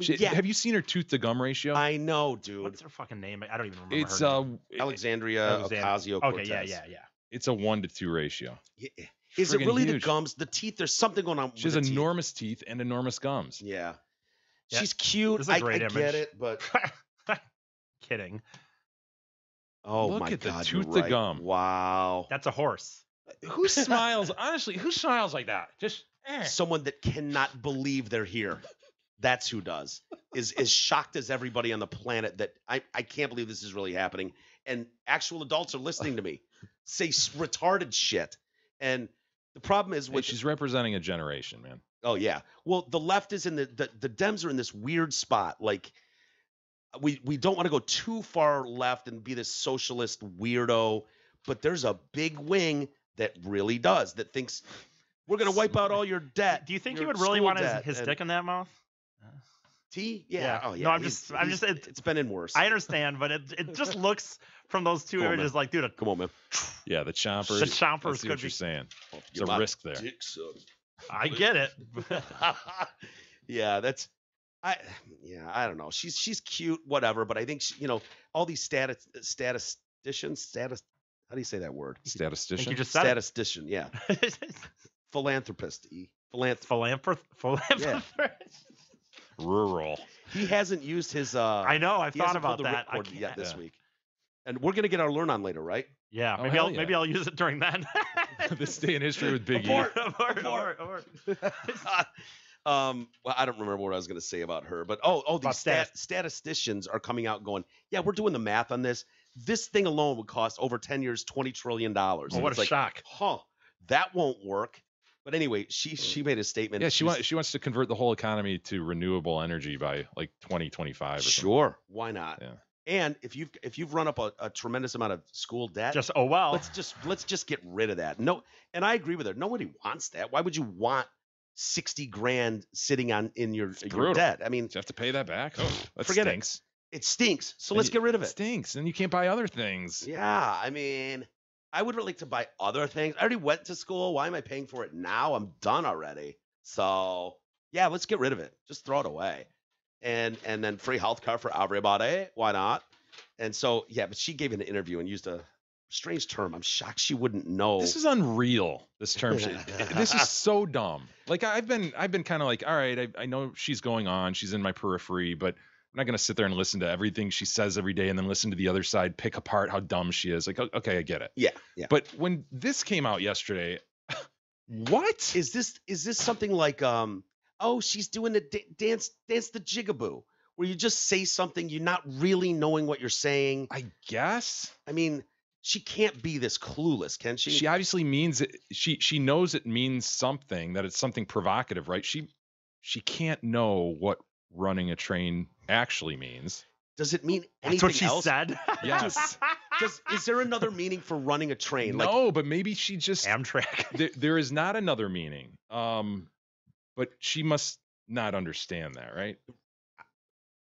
She- yeah, Have you seen her tooth to gum ratio? I know, dude. What's her fucking name? I don't even remember. It's her name. Alexandria Ocasio-Cortez. Okay, yeah. it's a 1-to-2 ratio. Yeah. Is it Friggin' really the huge. gums, the teeth? There's something going on. She has with the teeth. enormous teeth and enormous gums. Yeah. Yeah, She's cute. this is a great I image. get it, but Kidding. oh Look my at the God, tooth you're to right. gum. Wow. That's a horse. Who smiles? Honestly, who smiles like that? Just Someone that cannot believe they're here. That's who does. Is as shocked as everybody on the planet that I can't believe this is really happening. And actual adults are listening to me say retarded shit. And the problem is Hey, with she's representing a generation, man. oh yeah. Well, the left is in the Dems are in this weird spot. Like we don't want to go too far left and be this socialist weirdo, but there's a big wing that really does, that thinks we're gonna wipe out all your debt. Do you think he your would really school want debt, his and- dick in that mouth? T? Yeah. Yeah. Oh yeah. No, I'm he's- just- it's been in worse. I understand, but it just looks from those two Come on, images like, dude, Come on, man. Yeah, the chompers. The chompers I see could what you're be- saying. Oh, It's a risk there. dick sucked. I get it. Yeah, I don't know. She's cute, whatever, but I think all these statisticians, how do you say that word? Statistician. think you just said it. Statistician, yeah. Philanthropist. Philanthropist. Rural. He hasn't used his I know. I've he thought hasn't pulled about the that. I ripcord yet can't- this Yeah. week. And we're gonna get our learn on later, right? Yeah, Oh, maybe hell yeah. maybe I'll use it during that. This day in history with Big E. Abort. Abort. Well, I don't remember what I was going to say about her, but these About statisticians are coming out going, yeah, we're doing the math on this. This thing alone would cost over 10 years, $20 trillion. Well, what It's a like, shock. huh, that won't work. But anyway, she made a statement. Yeah, she wants to convert the whole economy to renewable energy by like 2025 or something. Sure, why not? Yeah. And if you've run up a tremendous amount of school debt, Just oh well. let's just get rid of that. No, and I agree with her. Nobody wants that. Why would you want 60 grand sitting in your brutal. debt? I mean, Do you have to pay that back? Oh, that Forget it. stinks. It stinks. So And let's get rid of It it. stinks, and you can't buy other things. Yeah, I mean, I would really like to buy other things. I already went to school. Why am I paying for it now? I'm done already. So yeah, let's get rid of it. Just throw it away. And then free healthcare for everybody. Why not? And so yeah, but she gave an interview and used a strange term. I'm shocked she wouldn't know. This is unreal. This term. This is so dumb. Like I've been kind of like, all right, I know she's going on. She's in my periphery, but I'm not going to sit there and listen to everything she says every day and then listen to the other side pick apart how dumb she is. Like, okay, I get it. Yeah. But when this came out yesterday, what? Is this something like oh, she's doing the dance the jigaboo, where you just say something you're not really knowing what you're saying? I guess. I mean, she can't be this clueless, can she? She obviously means it. She knows it means something, that it's something provocative, right? She can't know what running a train actually means. Does it mean That's anything what she else? said. Yes. Is there another meaning for running a train? No, but maybe she just Amtrak. there is not another meaning. But she must not understand that, right?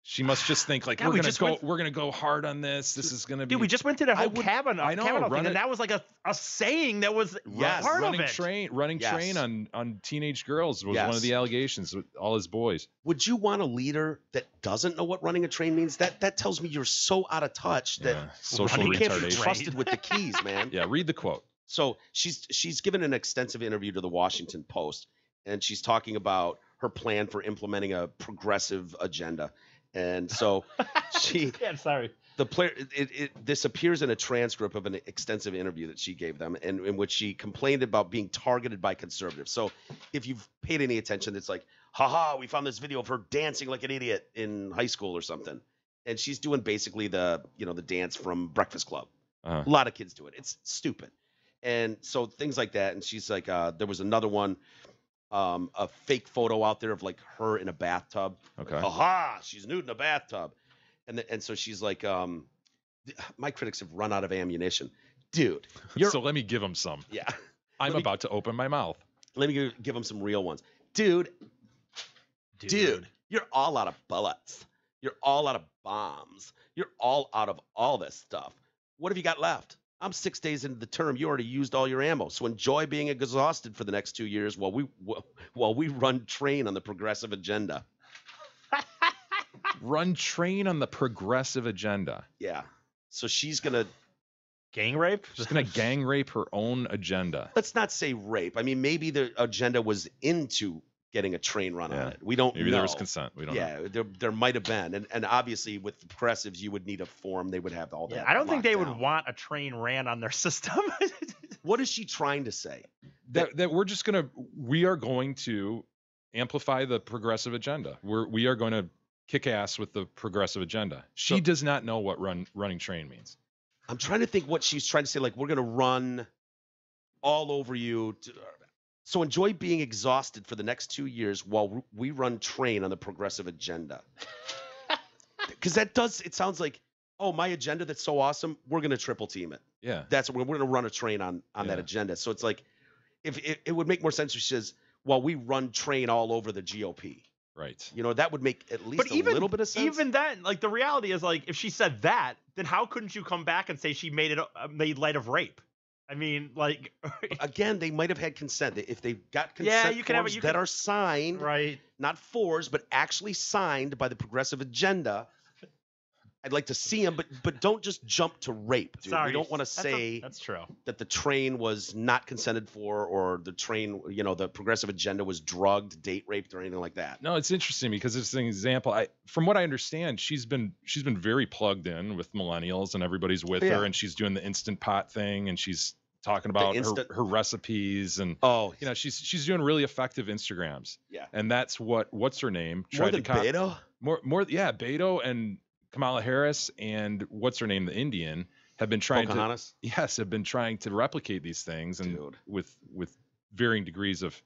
She must just think like Yeah, we're gonna go hard on this. This is gonna be. Dude, we just went through that I whole would- cabin. I know, Kavanaugh thing, run it- and that was like a saying that was Yes, part running of it. running Yes. train on teenage girls was one Yes. of the allegations with all his boys. Would you want a leader that doesn't know what running a train means? That tells me you're so out of touch that Yeah, social you can't be retardation. trusted with the keys, man. Yeah, read the quote. So she's given an extensive interview to the Washington Post, and she's talking about her plan for implementing a progressive agenda. And so Yeah, sorry. the player this appears in a transcript of an extensive interview that she gave them, and in which she complained about being targeted by conservatives. So if you've paid any attention, it's like, haha, we found this video of her dancing like an idiot in high school or something. And she's doing basically the dance from Breakfast Club. Uh-huh. A lot of kids do it. It's stupid. And so things like that. And she's like, there was another one, a fake photo out there of like her in a bathtub. Okay. Aha, she's nude in a bathtub. And so she's like, my critics have run out of ammunition. Dude, So let me give him some. yeah. I'm Let me- about to open my mouth. Let me give them some real ones. Dude, you're all out of bullets. You're all out of bombs. You're all out of all this stuff. What have you got left? I'm 6 days into the term. You already used all your ammo. So enjoy being exhausted for the next 2 years while we run train on the progressive agenda. Run train on the progressive agenda. Yeah. So she's gonna Gang rape? She's gonna gang rape her own agenda. let's not say rape. I mean, maybe the agenda was into getting a train run on Yeah. it. We don't Maybe know. there was consent. We don't know. Yeah, there might have been, and obviously with the progressives, you would need a form. They would have all that. Yeah, I don't think they locked would down. want a train ran on their system. What is she trying to say? That we are going to amplify the progressive agenda. We are going to kick ass with the progressive agenda. She So- does not know what running train means. I'm trying to think what she's trying to say. Like, we're gonna run all over you. So enjoy being exhausted for the next 2 years while we run train on the progressive agenda. Because it sounds like, oh, my agenda that's so awesome, we're gonna triple team it. Yeah. That's we're gonna run a train on that Yeah. agenda. So it's like, if it would make more sense if she says, while we run train all over the GOP. Right. That would make at least a little bit of sense. Even then, like the reality is, like if she said that, then how couldn't you come back and say she made light of rape? I mean, like, Again, they might have had consent. If they've got Yeah, consent you can have forms you that can- are signed, right? not fours, but actually signed by the progressive agenda, I'd like to see them, but don't just jump to rape, dude. Sorry, We don't want to say that's true. that the train was not consented for, or the train, the progressive agenda was drugged, date raped, or anything like that. No, it's interesting because it's an example. From what I understand, she's been very plugged in with millennials, and everybody's with Yeah. her, and she's doing the Instant Pot thing, and she's talking about her recipes, and Oh, she's doing really effective Instagrams. Yeah. And that's what's her name? more than Beto? Yeah, Beto and Kamala Harris and what's her name, the Indian, have been trying Pocahontas? have been trying to replicate these things, and Dude. with varying degrees of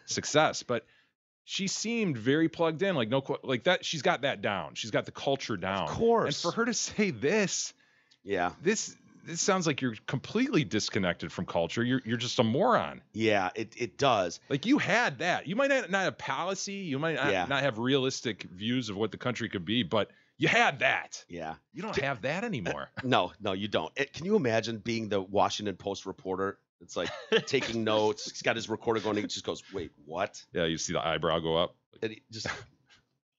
success. But she seemed very plugged in, like that. She's got that down. She's got the culture down. Of course. And for her to say this sounds like you're completely disconnected from culture. You're just a moron. Yeah, it does. Like, you had that. You might not have policy. You might Yeah. not have realistic views of what the country could be, but You had that. Yeah. You don't have that anymore. No, you don't. Can you imagine being the Washington Post reporter? It's like taking notes. He's got his recorder going. He just goes, "Wait, what?" Yeah, you see the eyebrow go up. And he just,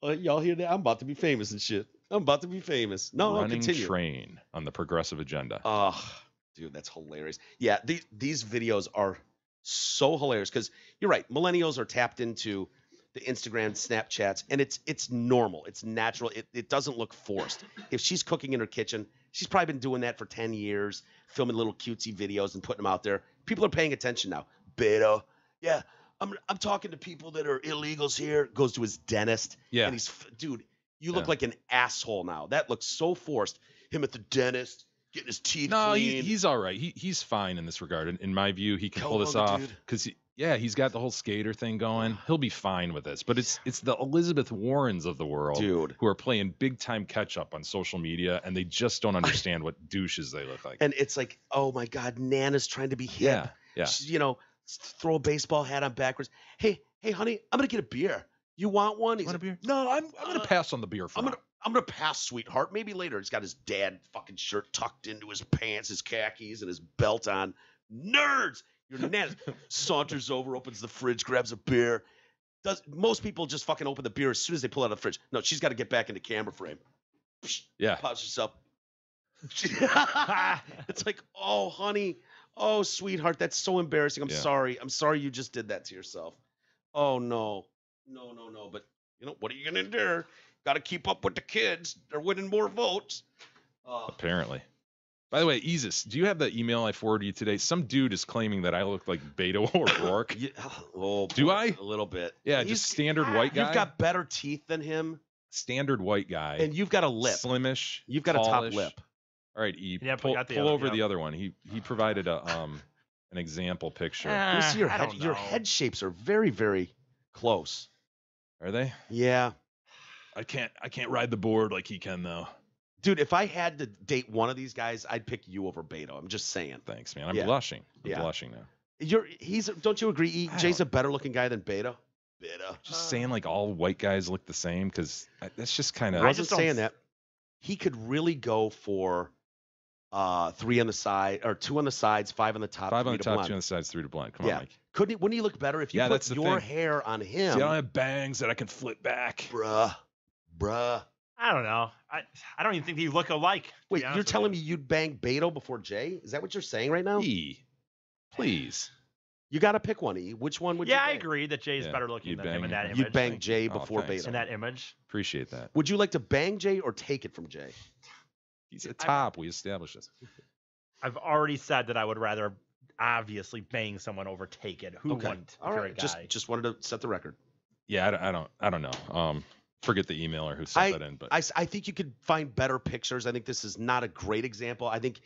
y'all hear that? I'm about to be famous and shit. I'm about to be famous. No, Running continue. train on the progressive agenda. Oh, dude, that's hilarious. Yeah, these videos are so hilarious because you're right. Millennials are tapped into the Instagram, Snapchats, and it's normal. It's natural. It doesn't look forced. If she's cooking in her kitchen, she's probably been doing that for 10 years, filming little cutesy videos and putting them out there. People are paying attention now. Beta. Yeah, I'm talking to people that are illegals here. Goes to his dentist. Yeah. And dude, you look Yeah. like an asshole now. That looks so forced. Him at the dentist, getting his teeth No, clean. he's all right. He's fine in this regard. In my view, he can pull this off Cowabunga, dude. because he's got the whole skater thing going. He'll be fine with this. But it's the Elizabeth Warrens of the world Dude. who are playing big time catch up on social media, and they just don't understand what douches they look like. And it's like, oh my God, Nana's trying to be hip. Yeah, yeah. She's, throw a baseball hat on backwards. Hey, honey, I'm gonna get a beer. You want one? He's Want a like, beer? No, I'm gonna pass on the beer for I'm now. gonna pass, sweetheart. Maybe later. He's got his dad fucking shirt tucked into his pants, his khakis, and his belt on. Nerds. Your Nana saunters over, opens the fridge, grabs a beer. Most people just fucking open the beer as soon as they pull it out of the fridge. No, she's got to get back into camera frame. Yeah. Pops herself. It's like, oh, honey. Oh, sweetheart. That's so embarrassing. I'm Yeah. sorry. I'm sorry you just did that to yourself. Oh, no. No. But, what are you going to do? Got to keep up with the kids. They're winning more votes. Apparently. By the way, Isis, do you have the email I forwarded you today? Some dude is claiming that I look like Beto O'Rourke. Yeah, oh, Do boy, I? A little bit. Yeah, He's- just standard white guy. You've got better teeth than him, standard white guy. and you've got a lip. Slimish. You've got a top tallish. lip. All right, E. Yeah, pull got the pull other- over yeah. the other one. He provided an example picture. Let me see your I head. don't Your know. head shapes are very, very close. Are they? Yeah. I can't ride the board like he can though. Dude, if I had to date one of these guys, I'd pick you over Beto. I'm just saying. Thanks, man. I'm Yeah. blushing. I'm Yeah. blushing now. Don't you agree? I Jay's don't- a better looking guy than Beto. Beto. Just saying like all white guys look the same because that's just kind I of. wasn't just don't saying s- that. He could really go for 3 on the side or 2 on the sides, 5 on the top, 5 on 3 the to top, blonde. 2 on the sides, 3 to blonde. Come Yeah. on, Mike. Wouldn't he look better if you Yeah, put that's the your thing. hair on him? See, I don't have bangs that I can flip back. Bruh. I don't know. I don't even think they look alike. to Wait, be you're honest with telling you. me you'd bang Beto before Jay? Is that what you're saying right now? E, please. You got to pick one. E. Which one would you Yeah, I bang? agree that Jay's Yeah, better looking you'd than him bang in that him. image. You'd bang Jay Oh, before thanks. Beto. in that image. Appreciate that. Would you like to bang Jay or take it from Jay? He's a top. We established this. I've already said that I would rather obviously bang someone over take it. Who wouldn't? If All you're right. a guy? Just wanted to set the record. Yeah, I don't know. Forget the emailer who sent that in, but I think you could find better pictures. I think this is not a great example. I think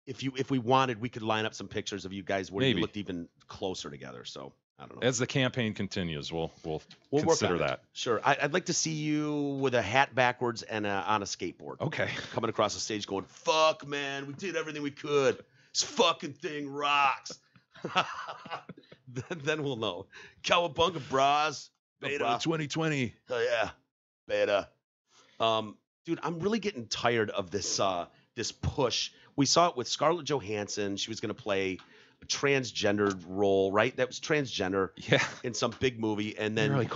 if we wanted, we could line up some pictures of you guys where Maybe. you looked even closer together. So I don't know. as the campaign continues, we'll We'll consider work on it. that. Sure. I'd like to see you with a hat backwards and on a skateboard. Okay. Coming across the stage going, fuck, man, we did everything we could. This fucking thing rocks. then we'll know. Cowabunga, bras. Beta. 2020. Oh, yeah. Beta. Dude, I'm really getting tired of this this push. We saw it with Scarlett Johansson. She was going to play a transgendered role, right? That was transgender Yeah. in some big movie. And then, You're like,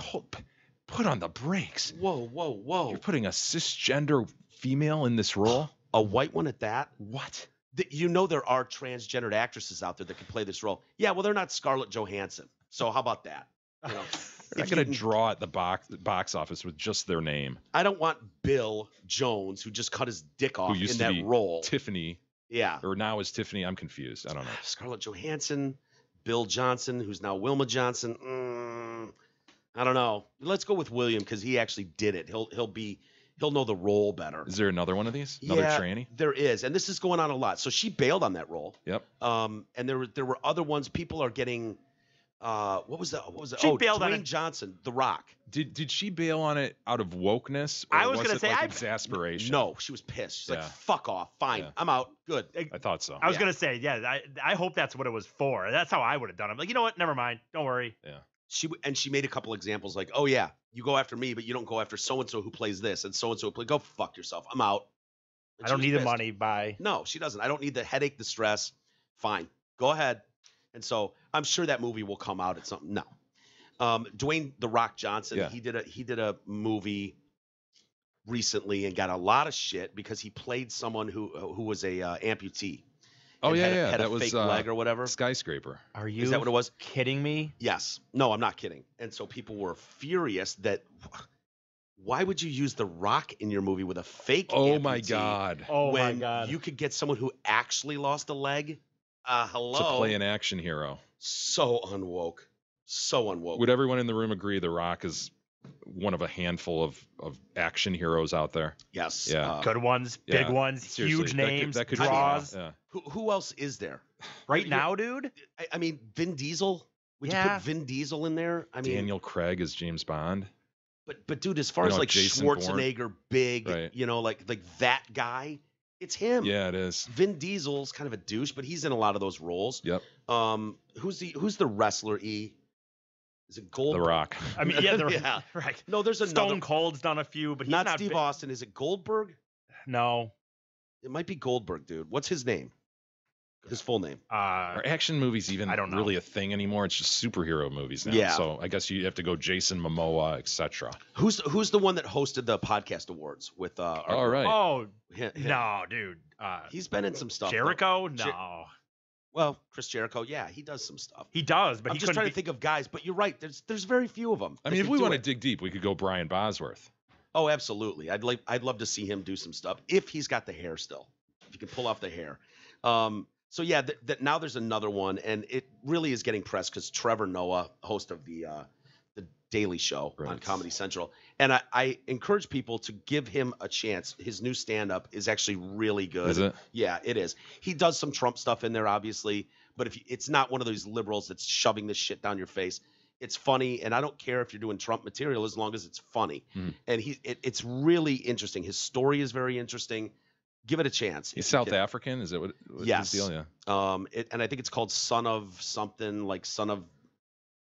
put on the brakes. whoa. You're putting a cisgender female in this role? A white one at that? What? You know there are transgendered actresses out there that can play this role. Yeah, well, they're not Scarlett Johansson. So how about that? You know, They're if not going you to can- draw at the box office with just their name. I don't want Bill Jones, who just cut his dick off used in to that be role. Tiffany, Yeah. or now is Tiffany. I'm confused. I don't know. Scarlett Johansson, Bill Johnson, who's now Wilma Johnson. I don't know. Let's go with William because he actually did it. He'll know the role better. Is there another one of these? Another Yeah, tranny? there is, and this is going on a lot. So she bailed on that role. Yep. And there were other ones. People are getting. What was that? She bailed on Dwayne it. Johnson, The Rock. Did she bail on it out of wokeness? Or I was gonna it say, like I- exasperation. No, she was pissed. She's like, Yeah. "Fuck off, fine, Yeah. I'm out, good." I thought so. I was Yeah. gonna say, yeah. I hope that's what it was for. That's how I would have done it. Like, you know what? Never mind. Don't worry. She made a couple examples like, oh yeah, you go after me, but you don't go after so and so who plays this and so who play. Go fuck yourself. I'm out. And I she don't was need the pissed. money. Bye. No, she doesn't. I don't need the headache, the stress. Fine, go ahead. And so I'm sure that movie will come out at something. No, Dwayne The Rock Johnson. Yeah. He did a movie recently and got a lot of shit because he played someone who was a amputee. Oh and yeah, had a, yeah. had That a was fake leg or whatever. Skyscraper. Are you Is that what it was? kidding me? Yes. No, I'm not kidding. And so people were furious that why would you use The Rock in your movie with a fake Oh my amputee God. Oh when my God. you could get someone who actually lost a leg? Hello. To play an action hero. So unwoke. So unwoke. Would everyone in the room agree The Rock is one of a handful of action heroes out there? Yes. Yeah. Good ones, big Yeah, ones, Seriously, huge that could- names, that could draws. Yeah. Who else is there? Right Here- now, dude. I mean, Vin Diesel. Would you Yeah. put Vin Diesel in there? I mean, Daniel Craig as James Bond. but dude, as far You as know, like Jason Bourne. Schwarzenegger, big, Right. like that guy, it's him. Yeah, it is. Vin Diesel's kind of a douche, but he's in a lot of those roles. Yep. Who's the wrestler? Is it Goldberg? The Rock. I mean, yeah, they're Yeah. right. No, there's another. Stone Cold's done a few, but he's not not Steve big. Austin. Is it Goldberg? No. It might be Goldberg, dude. What's his name? His full name? Are action movies even I don't know. really a thing anymore? It's just superhero movies now. Yeah. So I guess you have to go Jason Momoa, etc. Who's the one that hosted the podcast awards with? All right. Oh him. no, dude. He's been in some stuff. though. Jericho? Jer- No. Well, Chris Jericho, yeah, he does some stuff. He does, but I'm he just couldn't trying be- to think of guys, but you're right. There's very few of them. I mean, if we want to dig deep, we could go Brian Bosworth. Oh, absolutely. I'd love to see him do some stuff if he's got the hair still. If he can pull off the hair. So yeah, now there's another one, and it really is getting press because Trevor Noah, host of the Daily Show on Right. Comedy Central, and I encourage people to give him a chance. His new stand-up is actually really good. Is it? Yeah, it is. He does some Trump stuff in there, obviously, but it's not one of those liberals that's shoving this shit down your face. It's funny, and I don't care if you're doing Trump material as long as it's funny. Mhm. And it's really interesting. His story is very interesting. Give it a chance. He's if you South can. African. Is that what Yes. his deal? Yeah. And I think it's called Son of something, like Son of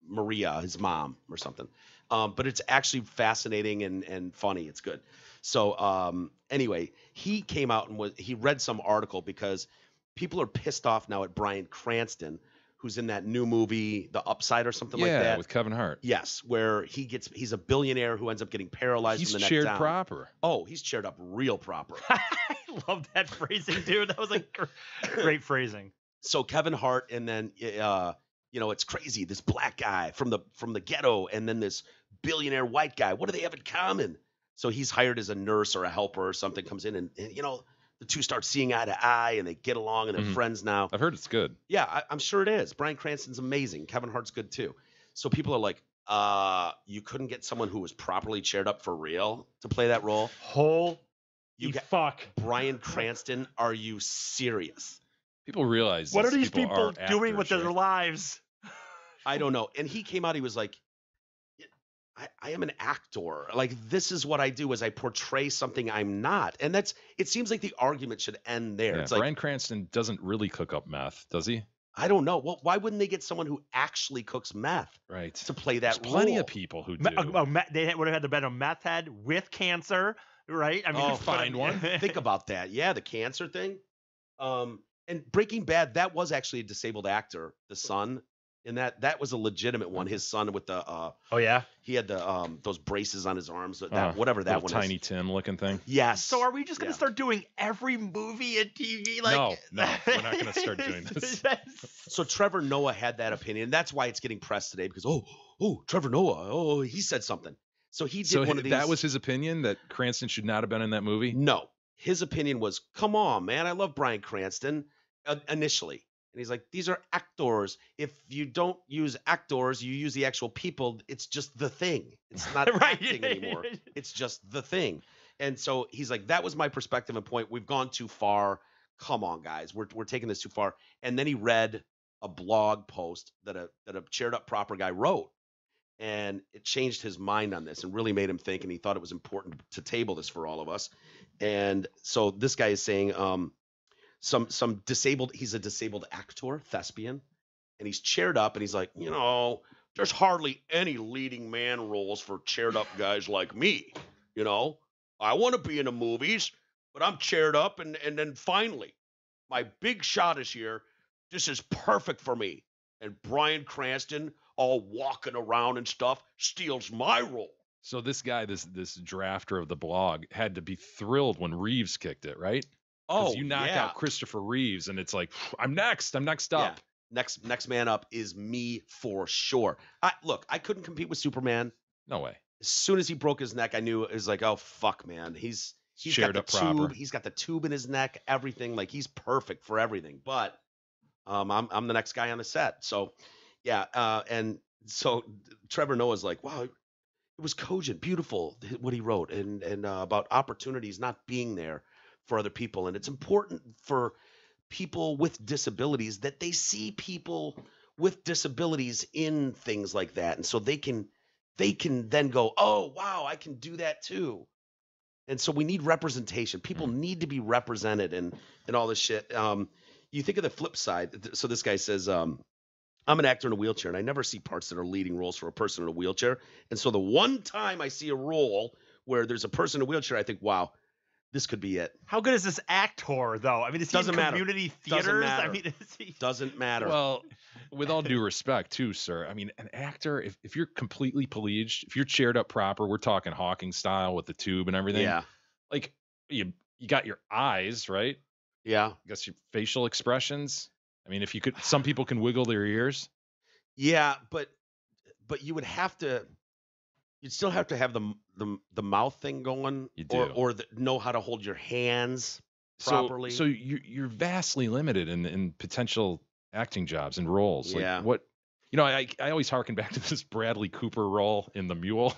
Maria, his mom or something. But it's actually fascinating and funny. It's good. So anyway, he came out and he read some article because people are pissed off now at Bryan Cranston, who's in that new movie, The Upside or something like Yeah, that. with Kevin Hart. Yes, where he's a billionaire who ends up getting paralyzed He's from the neck chaired down. proper. Oh, he's chaired up real proper. I love that phrasing, dude. That was like great phrasing. So Kevin Hart, and then it's crazy. This black guy from the ghetto, and then this billionaire white guy. What do they have in common? So he's hired as a nurse or a helper or something. Comes in, and the two start seeing eye to eye, and they get along, and they're Mhm. friends now. I've heard it's good. Yeah, I'm sure it is. Bryan Cranston's amazing. Kevin Hart's good too. So people are like, you couldn't get someone who was properly chaired up for real to play that role. Holy You got fuck. Bryan Cranston. Are you serious? People realize What are these these people are doing with actors, their right? lives? I don't know. And he came out, he was like, I am an actor. Like, this is what I do, is I portray something I'm not. And it seems like the argument should end there. Yeah, It's like, Bryan Cranston doesn't really cook up meth, does he? I don't know. Well, why wouldn't they get someone who actually cooks meth Right. to play There's that plenty role? of people who do. They would have had to bet a meth head with cancer, right? I mean, Oh, just put find him- one. Think about that. Yeah, the cancer thing. And Breaking Bad, that was actually a disabled actor, the son. And that was a legitimate one. His son with the Oh yeah. he had the those braces on his arms. That Uh, whatever that Little one Tiny is. Tim looking thing. Yes. So are we just gonna Yeah. start doing every movie and TV? Like, No, we're not gonna start doing this. So Trevor Noah had that opinion. That's why it's getting pressed today because Trevor Noah, he said something. So he did So one of these. that was his opinion that Cranston should not have been in that movie. No, his opinion was, come on, man, I love Bryan Cranston initially. And he's like, these are actors. If you don't use actors, you use the actual people. It's just the thing. It's not Right. acting anymore. It's just the thing. And so he's like, that was my perspective and point. We've gone too far. Come on, guys. We're taking this too far. And then he read a blog post that a chaired up proper guy wrote. And it changed his mind on this and really made him think. And he thought it was important to table this for all of us. And so this guy is saying, he's a disabled actor, thespian, and he's chaired up and he's like, there's hardly any leading man roles for chaired up guys like me. You know, I want to be in the movies, but I'm chaired up, and then finally, my big shot is here. This is perfect for me. And Bryan Cranston, all walking around and stuff, steals my role. So this guy, this drafter of the blog, had to be thrilled when Reeves kicked it, right? Oh, You knock yeah. out Christopher Reeves, and it's like, I'm next Yeah. up. Next man up is me for sure. Look, I couldn't compete with Superman. No way. As soon as he broke his neck, I knew it was like, oh fuck, man. He's Shared got the up tube. proper. He's got the tube in his neck. Everything, like, he's perfect for everything. But I'm the next guy on the set. So yeah, and so Trevor Noah's like, wow, it was cogent, beautiful what he wrote, and about opportunities not being there for other people, and it's important for people with disabilities that they see people with disabilities in things like that, and so they can then go, oh wow, I can do that too. And so we need representation. People need to be represented and all this shit. You think of the flip side. So this guy says, I'm an actor in a wheelchair, and I never see parts that are leading roles for a person in a wheelchair. And so the one time I see a role where there's a person in a wheelchair, I think, wow, this could be it. How good is this actor, though? I mean, is he Doesn't in matter. community Doesn't theaters? matter. I mean, is he... Doesn't matter. Well, with all due respect, too, sir. I mean, an actor, if you're completely peleaged, if you're chaired up proper, we're talking Hawking style with the tube and everything. yeah, Like you got your eyes, right? yeah, I guess your facial expressions. I mean, if you could, some people can wiggle their ears. yeah, but you would have to. You'd still have to have the mouth thing going, You do. or know how to hold your hands properly. So you're vastly limited in potential acting jobs and roles. Like Yeah. what, I always harken back to this Bradley Cooper role in The Mule.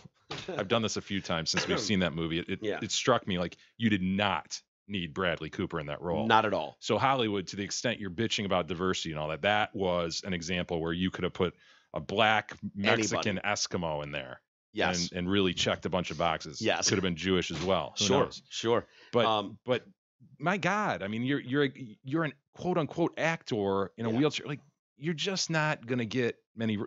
I've done this a few times since we've seen that movie. Yeah. It struck me like you did not need Bradley Cooper in that role. Not at all. So Hollywood, to the extent you're bitching about diversity and all that, that was an example where you could have put a black Mexican Eskimo in there. Yes. And really checked a bunch of boxes. Yes. Could have been Jewish as well. Who Sure. knows? Sure. But my God, I mean, you're an quote unquote actor in a Yeah. wheelchair. Like you're just not gonna get many.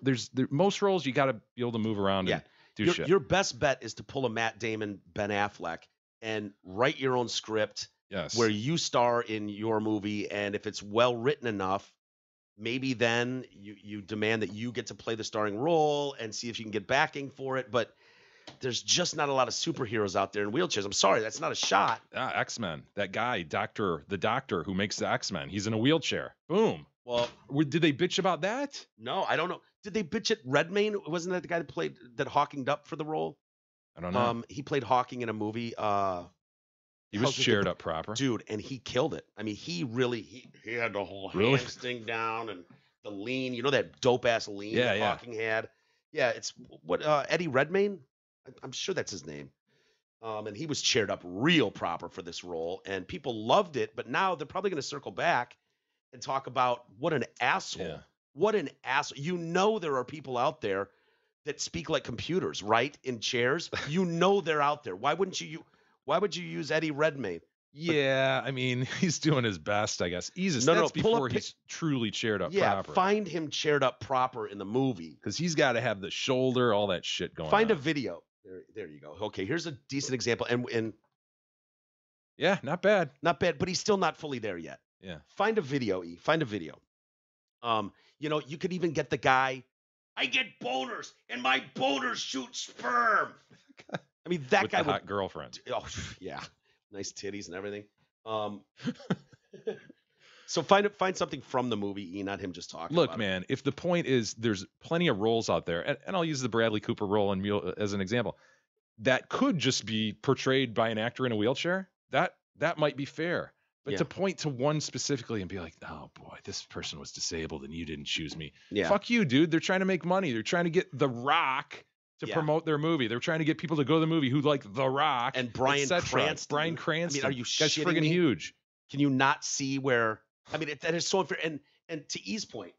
Most roles you got to be able to move around and do shit. Your best bet is to pull a Matt Damon, Ben Affleck, and write your own script Yes. where you star in your movie, and if it's well written enough, maybe then you demand that you get to play the starring role and see if you can get backing for it. But there's just not a lot of superheroes out there in wheelchairs. I'm sorry, that's not a shot. X-Men. That guy, the doctor who makes the X-Men. He's in a wheelchair. Boom. Well, Did they bitch about that? no, I don't know. Did they bitch at Redmayne? Wasn't that the guy that Hawkinged up for the role? I don't know. He played Hawking in a movie. He was chaired up proper. Dude, and he killed it. I mean, he really he had the whole Really? hands thing down and the lean. You know that dope ass lean that Yeah. Hawking had. Yeah, it's what Eddie Redmayne. I'm sure that's his name. And he was chaired up real proper for this role, and people loved it. But now they're probably going to circle back and talk about what an asshole. Yeah. What an asshole. You know there are people out there that speak like computers, right? In chairs. You know they're out there. Why would you use Eddie Redmayne? Yeah, I mean, he's doing his best, I guess. That's pull up before he's truly chaired up Yeah, proper. find him chaired up proper in the movie. Because he's got to have the shoulder, all that shit going Find on. a video. There you go. Okay, here's a decent example. And Yeah, not bad. not bad, but he's still not fully there yet. Yeah. Find a video, E. Find a video. You could even get the guy, I get boners, and my boners shoot sperm. I mean, that With guy the would. hot girlfriend. Oh, yeah. Nice titties and everything. So find something from the movie, E, not him just talking Look, about it. man, if the point is there's plenty of roles out there, and I'll use the Bradley Cooper role in Mule as an example, that could just be portrayed by an actor in a wheelchair, that might be fair. But Yeah. to point to one specifically and be like, oh boy, this person was disabled and you didn't choose me. Yeah. Fuck you, dude. They're trying to make money. They're trying to get The Rock to Yeah. promote their movie. They're trying to get people to go to the movie who like The Rock And Bryan et cetera. Cranston. Bryan Cranston. I mean, are you Guy's shitting friggin' me? huge. Can you not see where? I mean, that is so unfair. And to E's point,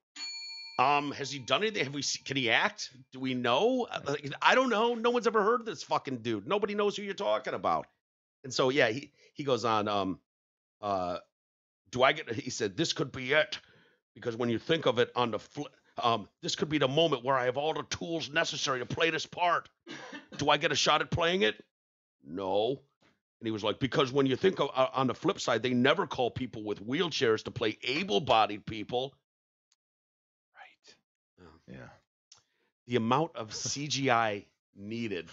has he done anything? Have we seen, can he act? Do we know? I don't know. No one's ever heard of this fucking dude. Nobody knows who you're talking about. And so yeah, he goes on. He said this could be it, because when you think of it on the This could be the moment where I have all the tools necessary to play this part. Do I get a shot at playing it? No. And he was like, because when you think of, on the flip side, they never call people with wheelchairs to play able-bodied people. Right. Yeah. The amount of CGI needed.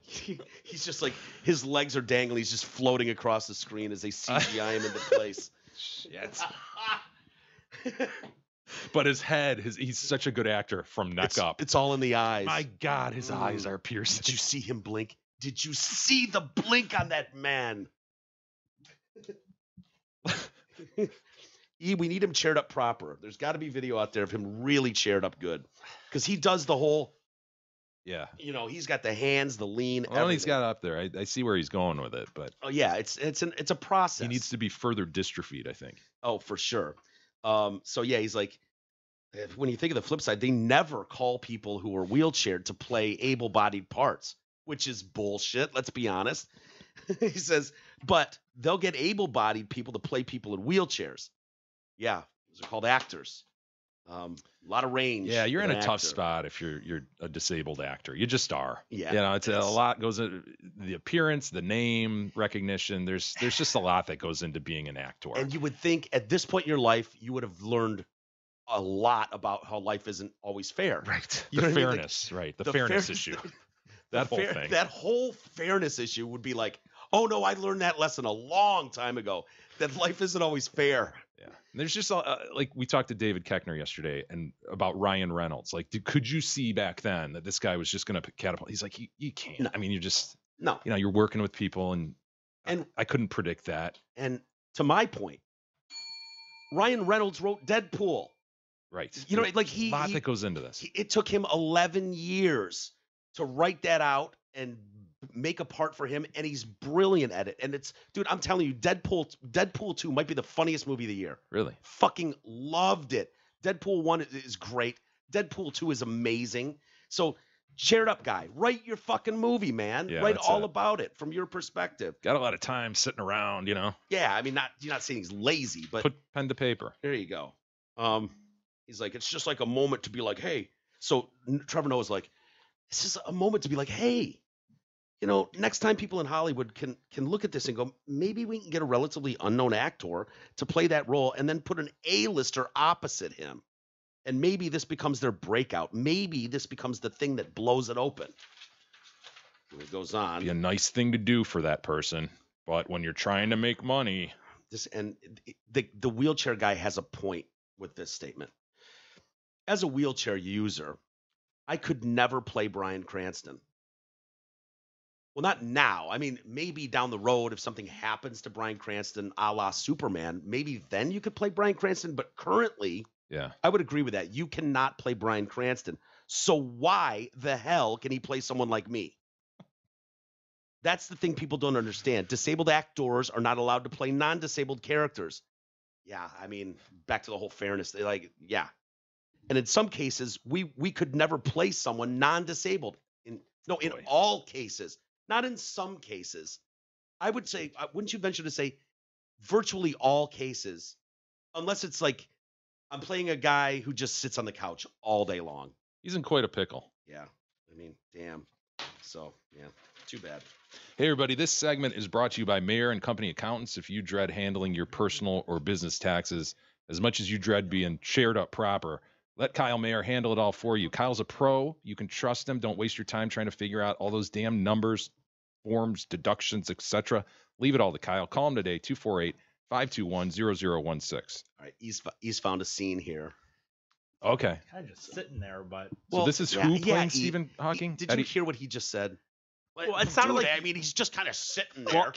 He's just like, his legs are dangling. He's just floating across the screen as they CGI him into place. Shit. But his head, he's such a good actor from neck up. It's all in the eyes. My God, his eyes are piercing. Did you see him blink? Did you see the blink on that man? We need him chaired up proper. There's got to be video out there of him really chaired up good. Because he does the whole, Yeah. He's got the hands, the lean. Well, he's got up there. I see where he's going with it, but oh yeah, it's a process. he needs to be further dystrophied, I think. Oh, for sure. So yeah, he's like, when you think of the flip side, they never call people who are wheelchaired to play able-bodied parts, which is bullshit. Let's be honest. He says, but they'll get able-bodied people to play people in wheelchairs. Yeah, those are called actors. A lot of range. Yeah, you're in a tough actor. spot if you're a disabled actor. You just are. Yeah, it's a lot goes into the appearance, the name recognition. There's just a lot that goes into being an actor. And you would think at this point in your life, you would have learned a lot about how life isn't always fair. Right. You The know what I mean? Like, fairness, right. The fairness issue. That whole thing. That whole fairness issue would be like, oh no, I learned that lesson a long time ago. That life isn't always fair. Yeah. And there's just like we talked to David Keckner yesterday and about Ryan Reynolds. Like, could you see back then that this guy was just going to catapult? He's like, you can't. No. I mean, No. You're working with people and And I couldn't predict that. And to my point, Ryan Reynolds wrote Deadpool. Right. Like a lot that goes into this. It took him 11 years to write that out and make a part for him, and he's brilliant at it. And dude, I'm telling you, Deadpool 2 might be the funniest movie of the year. Really? Fucking loved it. Deadpool 1 is great. Deadpool 2 is amazing. So, cheered up guy, write your fucking movie, man. Yeah, write that's all it. about it from your perspective. Got a lot of time sitting around, Yeah, I mean, you're not saying he's lazy, but Put pen to paper. there you go. He's like, it's just like a moment to be like, hey. So Trevor Noah's like, this is a moment to be like, hey, next time people in Hollywood can look at this and go, maybe we can get a relatively unknown actor to play that role and then put an A-lister opposite him. And maybe this becomes their breakout. Maybe this becomes the thing that blows it open. And it goes on. Be a nice thing to do for that person. But when you're trying to make money. The wheelchair guy has a point with this statement. As a wheelchair user, I could never play Bryan Cranston. Well, not now. I mean, maybe down the road if something happens to Bryan Cranston a la Superman, maybe then you could play Bryan Cranston. But currently, Yeah. I would agree with that. You cannot play Bryan Cranston. So why the hell can he play someone like me? That's the thing people don't understand. Disabled actors are not allowed to play non-disabled characters. Yeah, I mean, back to the whole fairness. Yeah. And in some cases, we could never play someone non-disabled. In all cases, not in some cases. I would say, wouldn't you venture to say virtually all cases, unless it's like I'm playing a guy who just sits on the couch all day long. He's in quite a pickle. Yeah. I mean, damn. So, yeah, too bad. Hey, everybody, this segment is brought to you by Mayer and Company Accountants. If you dread handling your personal or business taxes as much as you dread being chaired up proper, let Kyle Mayer handle it all for you. Kyle's a pro. You can trust him. Don't waste your time trying to figure out all those damn numbers, forms, deductions, etc. Leave it all to Kyle. Call him today, 248-521-0016. All right, he's found a scene here. Okay. Kind of just sitting there, but So this is who playing Stephen Hawking? Did you hear what he just said? Well, it sounded like- I mean, he's just kind of sitting there.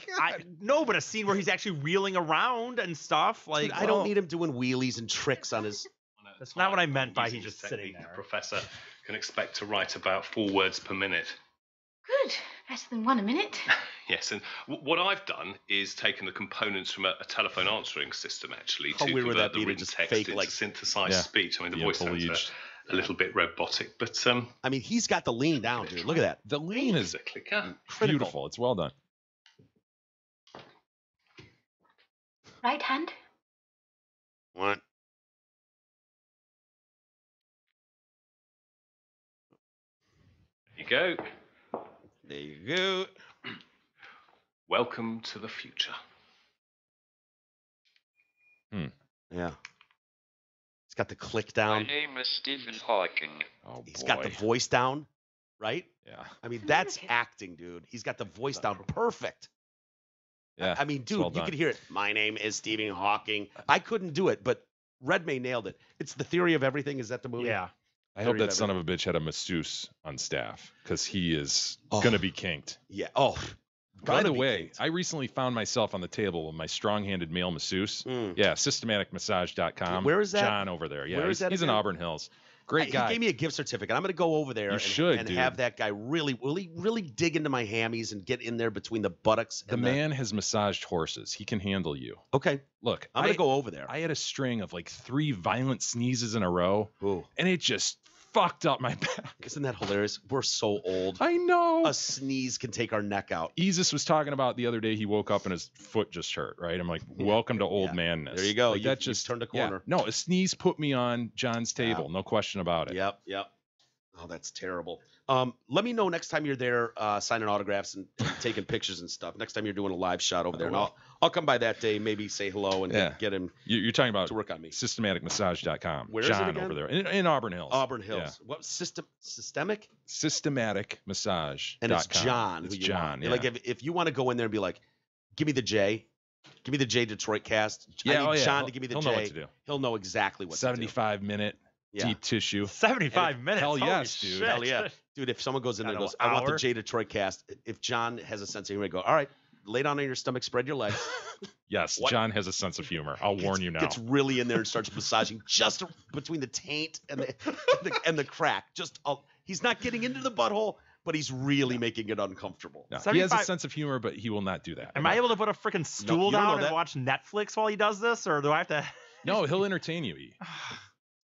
no, but a scene where he's actually wheeling around and stuff. Like, Dude, I don't need him doing wheelies and tricks on his. That's not what I meant by Using he's just this sitting technique, there. The professor can expect to write about 4 words per minute. Good. Better than 1 a minute. Yes, and what I've done is taken the components from a telephone answering system, actually, How to weird would convert that the be to written just text fake, into like- synthesized Yeah. speech. I mean, the The voice sounds unpoliced. a little bit robotic, but I mean, he's got the lean down, dude. Look at that. The lean is there's a clicker. Critical. beautiful. It's well done. Right hand. What? You go. There you go. Welcome to the future. Yeah. He's got the click My down. name is Stephen Hawking. Oh, He's got the voice down, right? Yeah. I mean, that's acting, dude. He's got the voice down perfect. Yeah. I mean, dude, well you done. could hear it. My name is Stephen Hawking. I couldn't do it, but Redmayne nailed it. It's The Theory of Everything. Is that the movie? Yeah. I hope Theory that of son of a bitch had a masseuse on staff because he is Oh. going to be kinked. Yeah. Oh. By gonna the be way, kinked. I recently found myself on the table with my strong-handed male masseuse. Mm. Yeah, systematicmassage.com. Where is that? John over there. Yeah, Where is that he's in again? Auburn Hills. Great He guy. gave me a gift certificate. I'm going to go over there should, and dude. have that guy really dig into my hammies and get in there between the buttocks. The And man has massaged horses. He can handle you. Okay. Look, I'm going to go over there. I had a string of like 3 violent sneezes in a row, Ooh. and it just fucked up my back. Isn't that hilarious? We're so old. I know. A sneeze can take our neck out. Isis was talking about the other day. He woke up and his foot just hurt. Right? I'm like, welcome to old Yeah. manness. There you go. Like, You- that you just turned a yeah. corner. No, a sneeze put me on John's table. No question about it. Yep. Oh, that's terrible. Let me know next time you're there signing autographs and taking pictures and stuff. Next time you're doing a live shot over there. And I'll come by that day, maybe say hello and Yeah. get him You're talking about to work on me. systematicmassage.com. Where is it John again? over there in Auburn Hills. Auburn Hills. Yeah. What systemic? Systematic massage. And it's John. It's who you John. want. Yeah. Like if you want to go in there and be like, give me the J. Give me the J Detroit cast. Yeah, I need John He'll- to give me the he'll J. know what to do. He'll know exactly what to 75-minute do. Yeah. deep tissue. 75 minutes. hell Holy yes, dude. shit. Hell yeah. Dude, if someone goes in there and Got goes, an I want the hour? J Detroit cast, if John has a sense of humor, go, all right, lay down on your stomach, spread your legs. Yes, What? John has a sense of humor. I'll warn you now. Gets really in there and starts massaging just between the taint and the crack. He's not getting into the butthole, but he's really making it uncomfortable. No, he has a 75 sense of humor, but he will not do that. Am I able to put a freaking you stool don't know down that. and watch Netflix while he does this, or do I have to? No, he'll entertain you. E.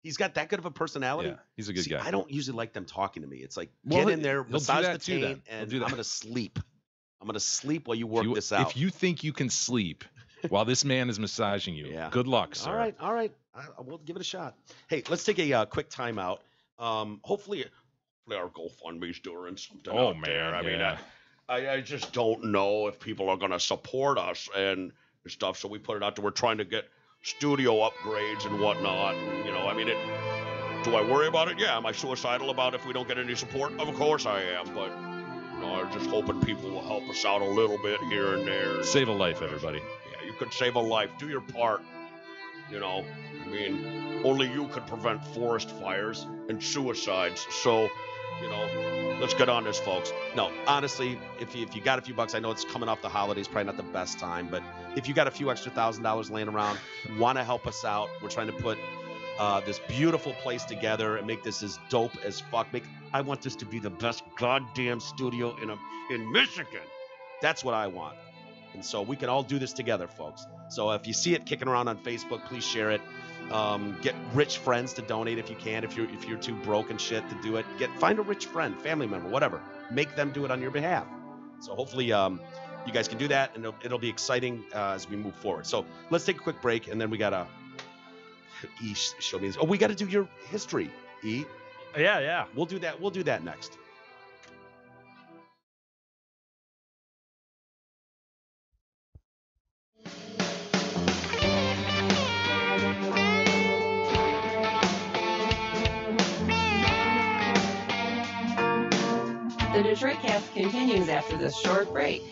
He's got that good of a personality. Yeah, he's a good See, guy. I don't usually like them talking to me. It's like, Well, get in there, he'll do massage the that too, then. taint, He'll and do I'm that. going to sleep. I'm going to sleep while you If work you- this out. If you think you can sleep while this man is massaging you, Yeah. good luck, sir. All right. We'll give it a shot. Hey, let's take a quick timeout. Hopefully our GoFundMe's doing something. Oh, out there. man, I mean, yeah. I just don't know if people are going to support us and stuff. So we put it out there. We're trying to get studio upgrades and whatnot. I mean, do I worry about it? Yeah. Am I suicidal about if we don't get any support? Of course I am. But I'm just hoping people will help us out a little bit here and there. Save a life, everybody. Yeah, you could save a life. Do your part. I mean, only you could prevent forest fires and suicides. So, let's get on this, folks. No, honestly, if you got a few bucks, I know it's coming off the holidays, probably not the best time, but if you got a few extra $1,000 laying around, want to help us out, we're trying to put this beautiful place together and make this as dope as fuck. I want this to be the best goddamn studio in Michigan. That's what I want. And so we can all do this together, folks. So if you see it kicking around on Facebook, please share it. Get rich friends to donate if you can. If you're too broke and shit to do it, find a rich friend, family member, whatever. Make them do it on your behalf. So hopefully you guys can do that, and it'll be exciting as we move forward. So let's take a quick break, and then we gotta show me. Oh, we got to do your history, E. Yeah. We'll do that. We'll do that next. The Detroit Cast continues after this short break.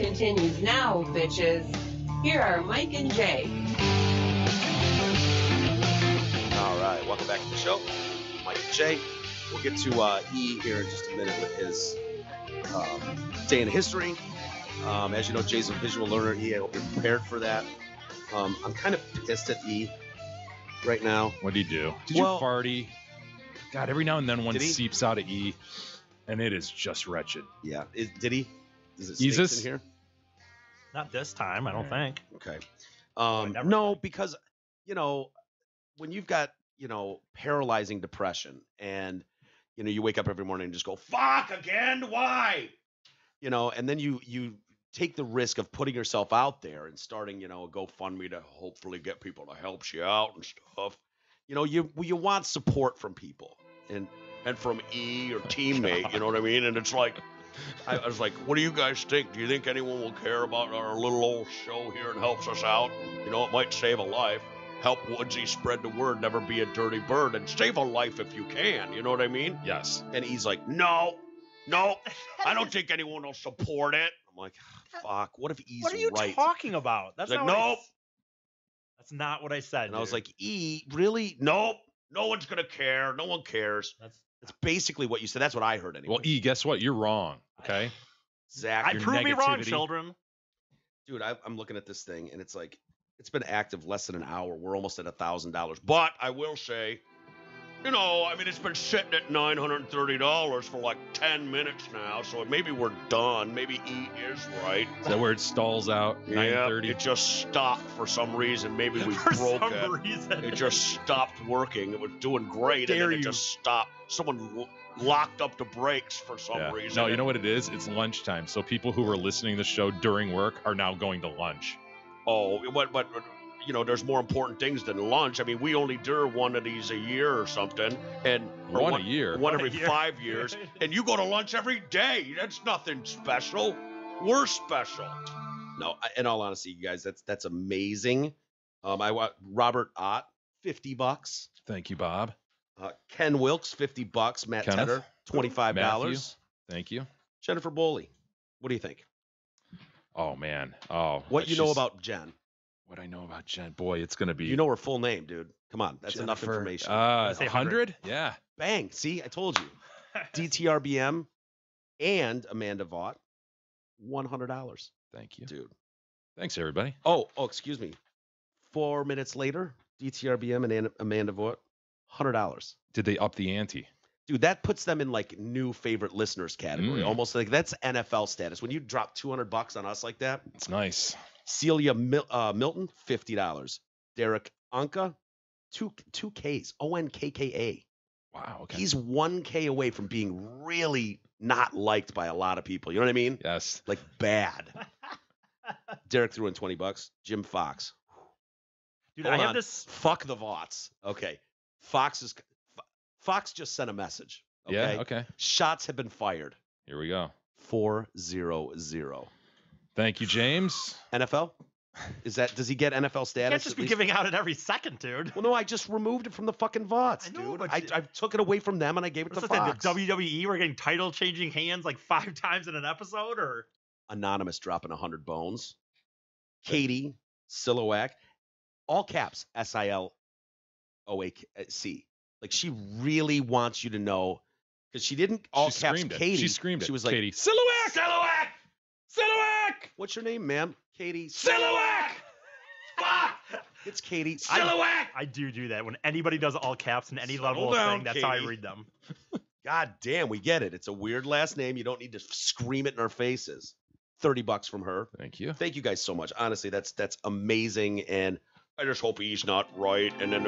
continues now, bitches. Here are Mike and Jay. All right, welcome back to the show. Mike and Jay. We'll get to E here in just a minute with his day in history. As you know, Jay's a visual learner. E, I hope you're prepared for that. I'm kind of pissed at E right now. What did he do? Did you party? God, every now and then one seeps out of E, and it is just wretched. Yeah. Did he? Is it snakes in here? Not this time, I don't think. Okay. No, because, you know, when you've got, you know, paralyzing depression and, you know, you wake up every morning and just go, fuck again, why? You know, and then you take the risk of putting yourself out there and starting, you know, a GoFundMe to hopefully get people to help you out and stuff. You know, you want support from people and from E or teammate, you know what I mean? And it's like, I was like, what do you guys think? Do you think anyone will care about our little old show here and helps us out? You know, it might save a life. Help Woodsy spread the word, never be a dirty bird, and save a life if you can. You know what I mean? Yes. And he's like, no, I don't think anyone will support it. I'm like, fuck, what if E's right? What are you talking about? That's like, not nope. That's not what I said. And I was like, E, really? Nope. No one's going to care. No one cares. That's basically what you said. That's what I heard anyway. Well, E, guess what? You're wrong, okay? Zach, prove me wrong, children. Dude, I'm looking at this thing, and it's like, it's been active less than an hour. We're almost at $1,000. But I will say, you know, I mean, it's been sitting at $930 for like 10 minutes now, so maybe we're done. Maybe E is right. Is that where it stalls out? Yeah, 9:30. it just stopped for some reason. Maybe we broke it. It just stopped working. It was doing great, and then it just stopped. Someone locked up the brakes for some reason. No, you know what it is? It's lunchtime. So people who were listening to the show during work are now going to lunch. Oh, but you know, there's more important things than lunch. I mean, we only do one of these a year or something, and one a year, one every 5 years, and you go to lunch every day. That's nothing special. We're special. No, in all honesty, you guys, that's amazing. I want Robert Ott, $50. Thank you, Bob. Ken Wilkes, $50. Matt Kenneth, Tedder, $25. Matthew, thank you. Jennifer Boley, what do you think? Oh man. Oh, what you know about Jen? What I know about Jen? Boy, it's gonna be. You know her full name, dude. Come on, that's enough information. 100? Yeah. Bang. See, I told you. DTRBM and Amanda Vaught, $100. Thank you, dude. Thanks, everybody. Oh, excuse me. 4 minutes later, DTRBM and Amanda Vaught, $100. Did they up the ante? Dude, that puts them in like new favorite listeners category. Almost like that's NFL status. When you drop $200 on us like that, it's nice. Celia Milton, $50. Derek Anka, two Ks. ONKKA. Wow. Okay. He's 1K away from being really not liked by a lot of people. You know what I mean? Yes. Like bad. Derek threw in $20. Jim Fox. Dude, I have this. Fuck the Vaughts. Okay. Fox just sent a message. Okay? Yeah. Okay. Shots have been fired. Here we go. 400. Thank you, James. NFL? Does he get NFL status? You can't just be giving out it every second, dude. Well, no, I just removed it from the fucking Vaughts, dude. I took it away from them and I gave it to Fox. The WWE, we're getting title changing hands like 5 times in an episode, or Anonymous dropping 100 bones. Katie Silowak, all caps, SILOAC. Like she really wants you to know, because she didn't all she caps screamed Katie. She screamed it. She was like, Katie Silowak. What's your name, ma'am? Katie Silowak. Fuck! It's Katie Silowak. I do that when anybody does all caps in any level of thing. That's how I read them. God damn, we get it. It's a weird last name. You don't need to scream it in our faces. $30 from her. Thank you. Thank you guys so much. Honestly, that's amazing, and I just hope he's not right. And then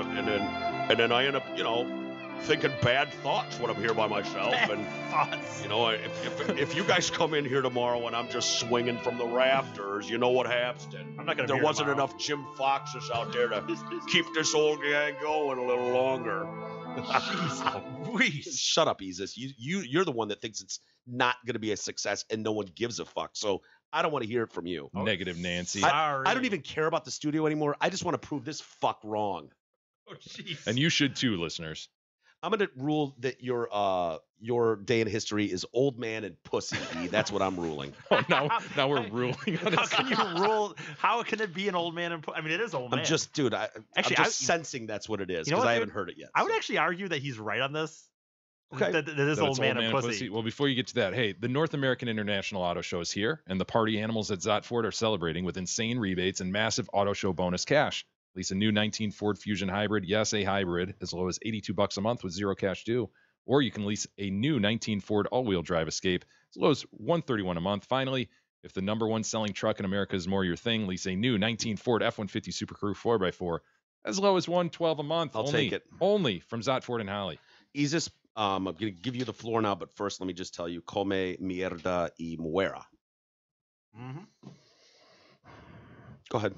I end up, you know, thinking bad thoughts when I'm here by myself. And thoughts. You know, if you guys come in here tomorrow and I'm just swinging from the rafters, you know what happens. I'm not gonna. There wasn't enough Jim Foxes out there to keep this old gang going a little longer. Jeez, shut up, Isis. You're the one that thinks it's not going to be a success and no one gives a fuck. So I don't want to hear it from you. Negative Nancy. I don't even care about the studio anymore. I just want to prove this fuck wrong. Oh, jeez. And you should too, listeners. I'm gonna rule that your day in history is old man and pussy. E. That's what I'm ruling. Oh, now we're ruling on How it. can you rule? How can it be an old man? I mean, it is old man. I'm just, dude. Actually, I'm just sensing that's what it is You know because what, I dude? haven't heard it yet. I would so. actually argue that he's right on this. Okay. That is That old it's man and pussy. Well, before you get to that, hey, the North American International Auto Show is here, and the party animals at Zott Ford are celebrating with insane rebates and massive auto show bonus cash. Lease a new 19 Ford Fusion Hybrid, yes, a hybrid, as low as $82 a month with zero cash due. Or you can lease a new 19 Ford all-wheel drive Escape as low as $131 a month. Finally, if the number one selling truck in America is more your thing, lease a new 19 Ford F-150 Super Crew 4x4 as low as $112 a month. I'll take it. Only from Zott Ford and Holly. Isis, I'm going to give you the floor now, but first let me just tell you, come mierda y muera. Mm-hmm. Go ahead.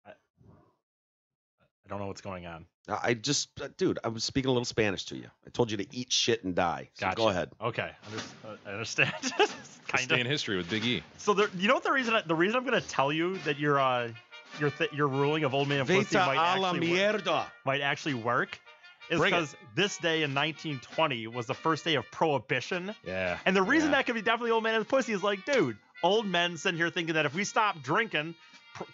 I don't know what's going on. I just, dude, I was speaking a little Spanish to you. I told you to eat shit and die. So Gotcha. go ahead. Okay, I understand. This kind day in of. history with Big E. So you know what the reason I'm going to tell you that your ruling of old man and pussy Veta a la mierda. might actually work is Bring it. because this day in 1920 was the first day of prohibition. Yeah. And the reason Yeah. that could be definitely old man and pussy is like, dude, old men sitting here thinking that if we stop drinking,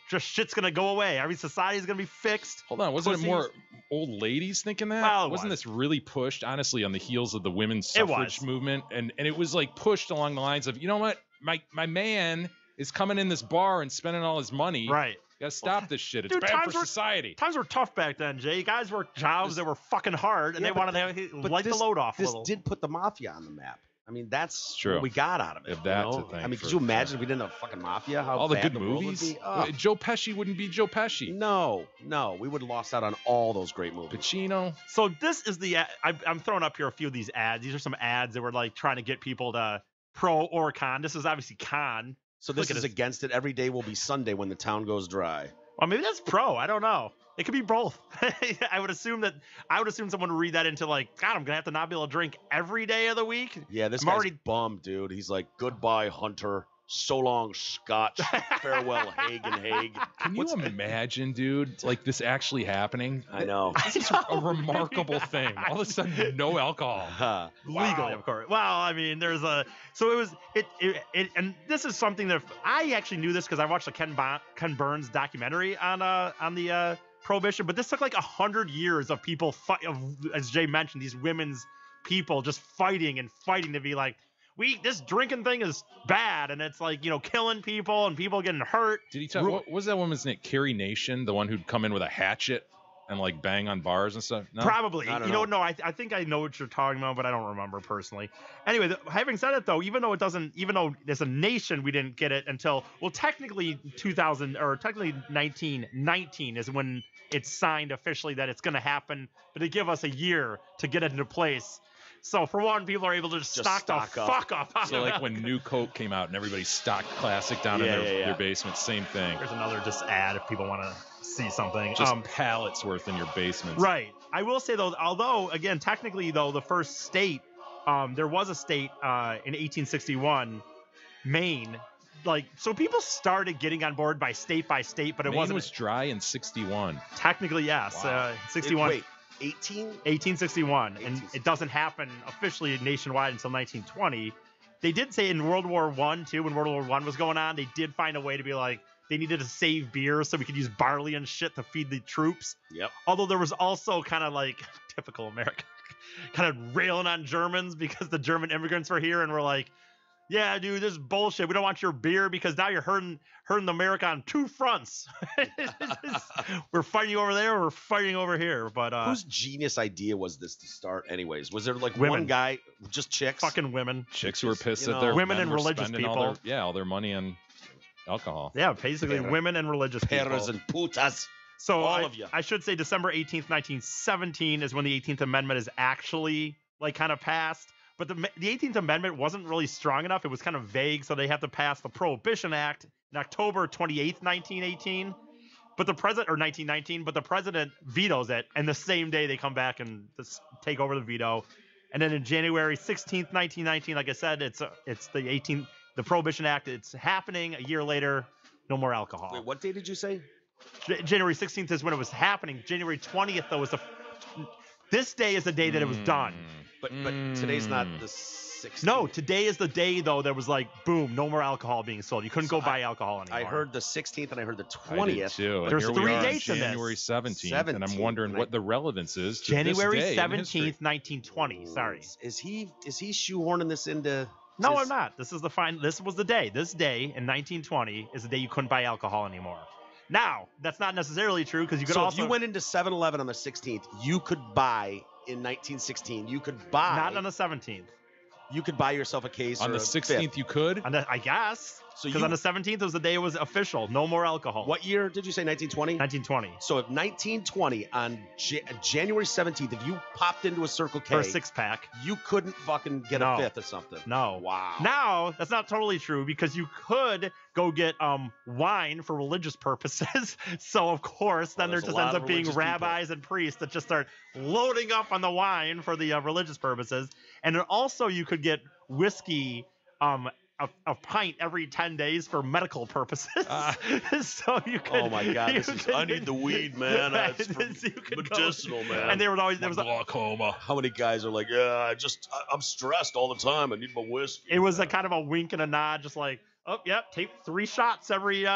just shit's gonna go away. I mean, society's gonna be fixed. Hold on, wasn't it more Pussies. old ladies thinking that? Well, it Wasn't was. this really pushed, honestly, on the heels of the women's It suffrage was. movement? And it was like pushed along the lines of, you know what, my man is coming in this bar and spending all his money. Right. Gotta stop this shit. It's Dude, bad for times were- society. Times were tough back then, Jay. Guys worked jobs that were fucking hard, and Yeah, they but wanted to But light the load off a This little. did put the mafia on the map. I mean, that's True. what we got out of it. If that's you know? a thing I mean, for could you imagine sure. if we didn't have fucking mafia? How All the bad good world would movies. be? Oh. Joe Pesci wouldn't be Joe Pesci. No, we would have lost out on all those great movies. Pacino. So this is the I'm throwing up here a few of these ads. These are some ads that were like trying to get people to pro or con. This is obviously con. So this Look at is this. against it. Every day will be Sunday when the town goes dry. Well, maybe that's pro. I don't know. It could be both. I would assume someone would read that into like, God, I'm gonna have to not be able to drink every day of the week. Yeah, this I'm guy's already- bummed, dude. He's like, goodbye, Hunter. So long, Scotch. Farewell, Haig and Haig. Can you imagine, dude, like this actually happening? I know. This is a remarkable thing. All of a sudden, no alcohol. Huh. Legally, of course. Well, I mean, there's a so it was it and this is something that I actually knew this because I watched the Ken Burns documentary on the prohibition, but this took like 100 years of people as Jay mentioned, these women's people just fighting to be like, this drinking thing is bad, and it's like, you know, killing people and people getting hurt. Did he tell? What was that woman's name? Carrie Nation, the one who'd come in with a hatchet and like bang on bars and stuff. No? Probably. I don't You know, know. no, I think I know what you're talking about, but I don't remember personally. Anyway, having said it though, even though as a nation we didn't get it until, well, technically 1919 is when it's signed officially that it's going to happen, but they give us a year to get it into place. So for one, people are able to just stock the stock up. fuck up. So like when New Coke came out and everybody stocked Classic down in Yeah, their, yeah, yeah. their basement, same thing. There's another just ad if people want to see something. Just pallets worth in your basement. Right. I will say though, although again, technically though, the first state, there was a state in 1861, Maine. Like, so people started getting on board by state, but it Maine wasn't was dry in '61. technically, yes. Wow. 61, Wait, 18? 1861, and it doesn't happen officially nationwide until 1920. They did say in World War I too, when World War I was going on, they did find a way to be like, they needed to save beer so we could use barley and shit to feed the troops. Yep. Although there was also kind of like typical America, kind of railing on Germans because the German immigrants were here and were like, yeah, dude, this is bullshit. We don't want your beer because now you're hurting America on two fronts. We're fighting you over there, we're fighting over here. But Whose genius idea was this to start anyways? Was there like Women. one guy, just chicks? fucking women. Chicks who were pissed You that know, their women men and were religious spending people. all their money on alcohol. Yeah, basically Perra. women and religious people. Perras and putas. So all I, of you. I should say December 18th, 1917 is when the 18th Amendment is actually like kind of passed. But the 18th Amendment wasn't really strong enough. It was kind of vague, so they have to pass the Prohibition Act in October 28th, 1918. But the president, or 1919, but the president vetoes it, and the same day they come back and just take over the veto. And then in January 16th, 1919, like I said, it's the Prohibition Act. It's happening a year later. No more alcohol. Wait, what day did you say? January 16th is when it was happening. January 20th, though, was the This day is the day that it was done. But today's not the 16th. No, today is the day though that was like, boom, no more alcohol being sold. You couldn't go buy alcohol anymore. I heard the 16th and I heard the I 20th. did too. And There's here 3 we are on dates in this. January 17th, and I'm wondering what the relevance is to January this day in history. 17th, 1920. Sorry. Is he shoehorning this into? No, I'm not. This is the fine. This was the day. This day in 1920 is the day you couldn't buy alcohol anymore. Now, that's not necessarily true because you could So also. if you went into 7-Eleven on the 16th, you could buy in 1916. You could buy. Not on the 17th. You could buy yourself a case On or the a 16th, fifth. you could. I guess. So Because on the 17th was the day it was official. No more alcohol. What year did you say? 1920. 1920. So if 1920 on January 17th, if you popped into a Circle K For a 6-pack. you couldn't fucking get No. a fifth or something. No. Wow. Now, that's not totally true because you could go get wine for religious purposes. So, of course, then Well, there there's a just lot ends of up being religious rabbis and priests that just start loading up on the wine for the religious purposes. And then also you could get whiskey a pint every 10 days for medical purposes. So you could. Oh my God! you This is. could- I need the weed, man. It's for You could go- medicinal, man. And they were always there was glaucoma. How many guys are like, yeah, I'm stressed all the time. I need my whiskey. it was a kind of a wink and a nod, just like, oh yep, take 3 shots every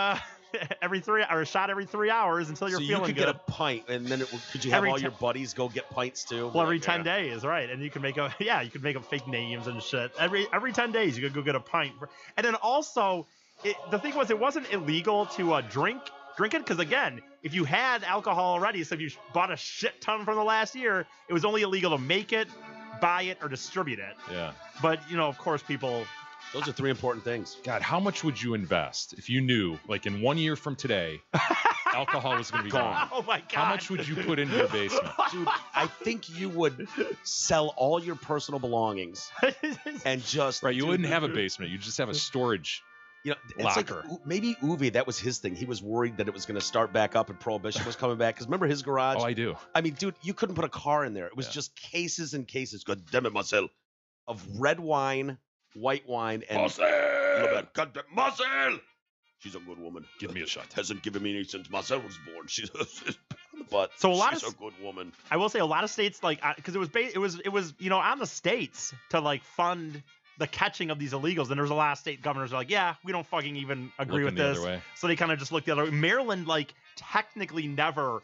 every 3 or a shot every 3 hours until you're so feeling you could good. get a pint, and then could you have Every all ti- your buddies go get pints too? Well, every Like, 10 yeah. days, right? And you can make you could make up fake names and shit. Every 10 days, you could go get a pint. And then also, the thing was, it wasn't illegal to drink it because again, if you had alcohol already, so if you bought a shit ton from the last year, it was only illegal to make it, buy it, or distribute it. Yeah. But of course, people. Those are 3 important things. God, how much would you invest if you knew, like in 1 year from today, alcohol was going to be gone? Oh my god! How much would you put into your basement? Dude, I think you would sell all your personal belongings and just. Right, you wouldn't have a basement. You just have a storage. It's locker. like maybe Uwe, that was his thing. He was worried that it was going to start back up and Prohibition was coming back. Because remember his garage? Oh, I do. I mean, dude, you couldn't put a car in there. It was Yeah. just cases and cases. God damn it, Marcel. Of red wine, white wine, and. Marcel! God damn, Marcel! She's a good woman. Give me a shot. Hasn't given me any since Marcel was born. She's but So a lot she's of- a good woman. I will say a lot of states because it was on the states to like fund the catching of these illegals, and there's a lot of state governors who are like, yeah, we don't fucking even agree Looking with the this. other way. So they kind of just looked the other way. Maryland like technically never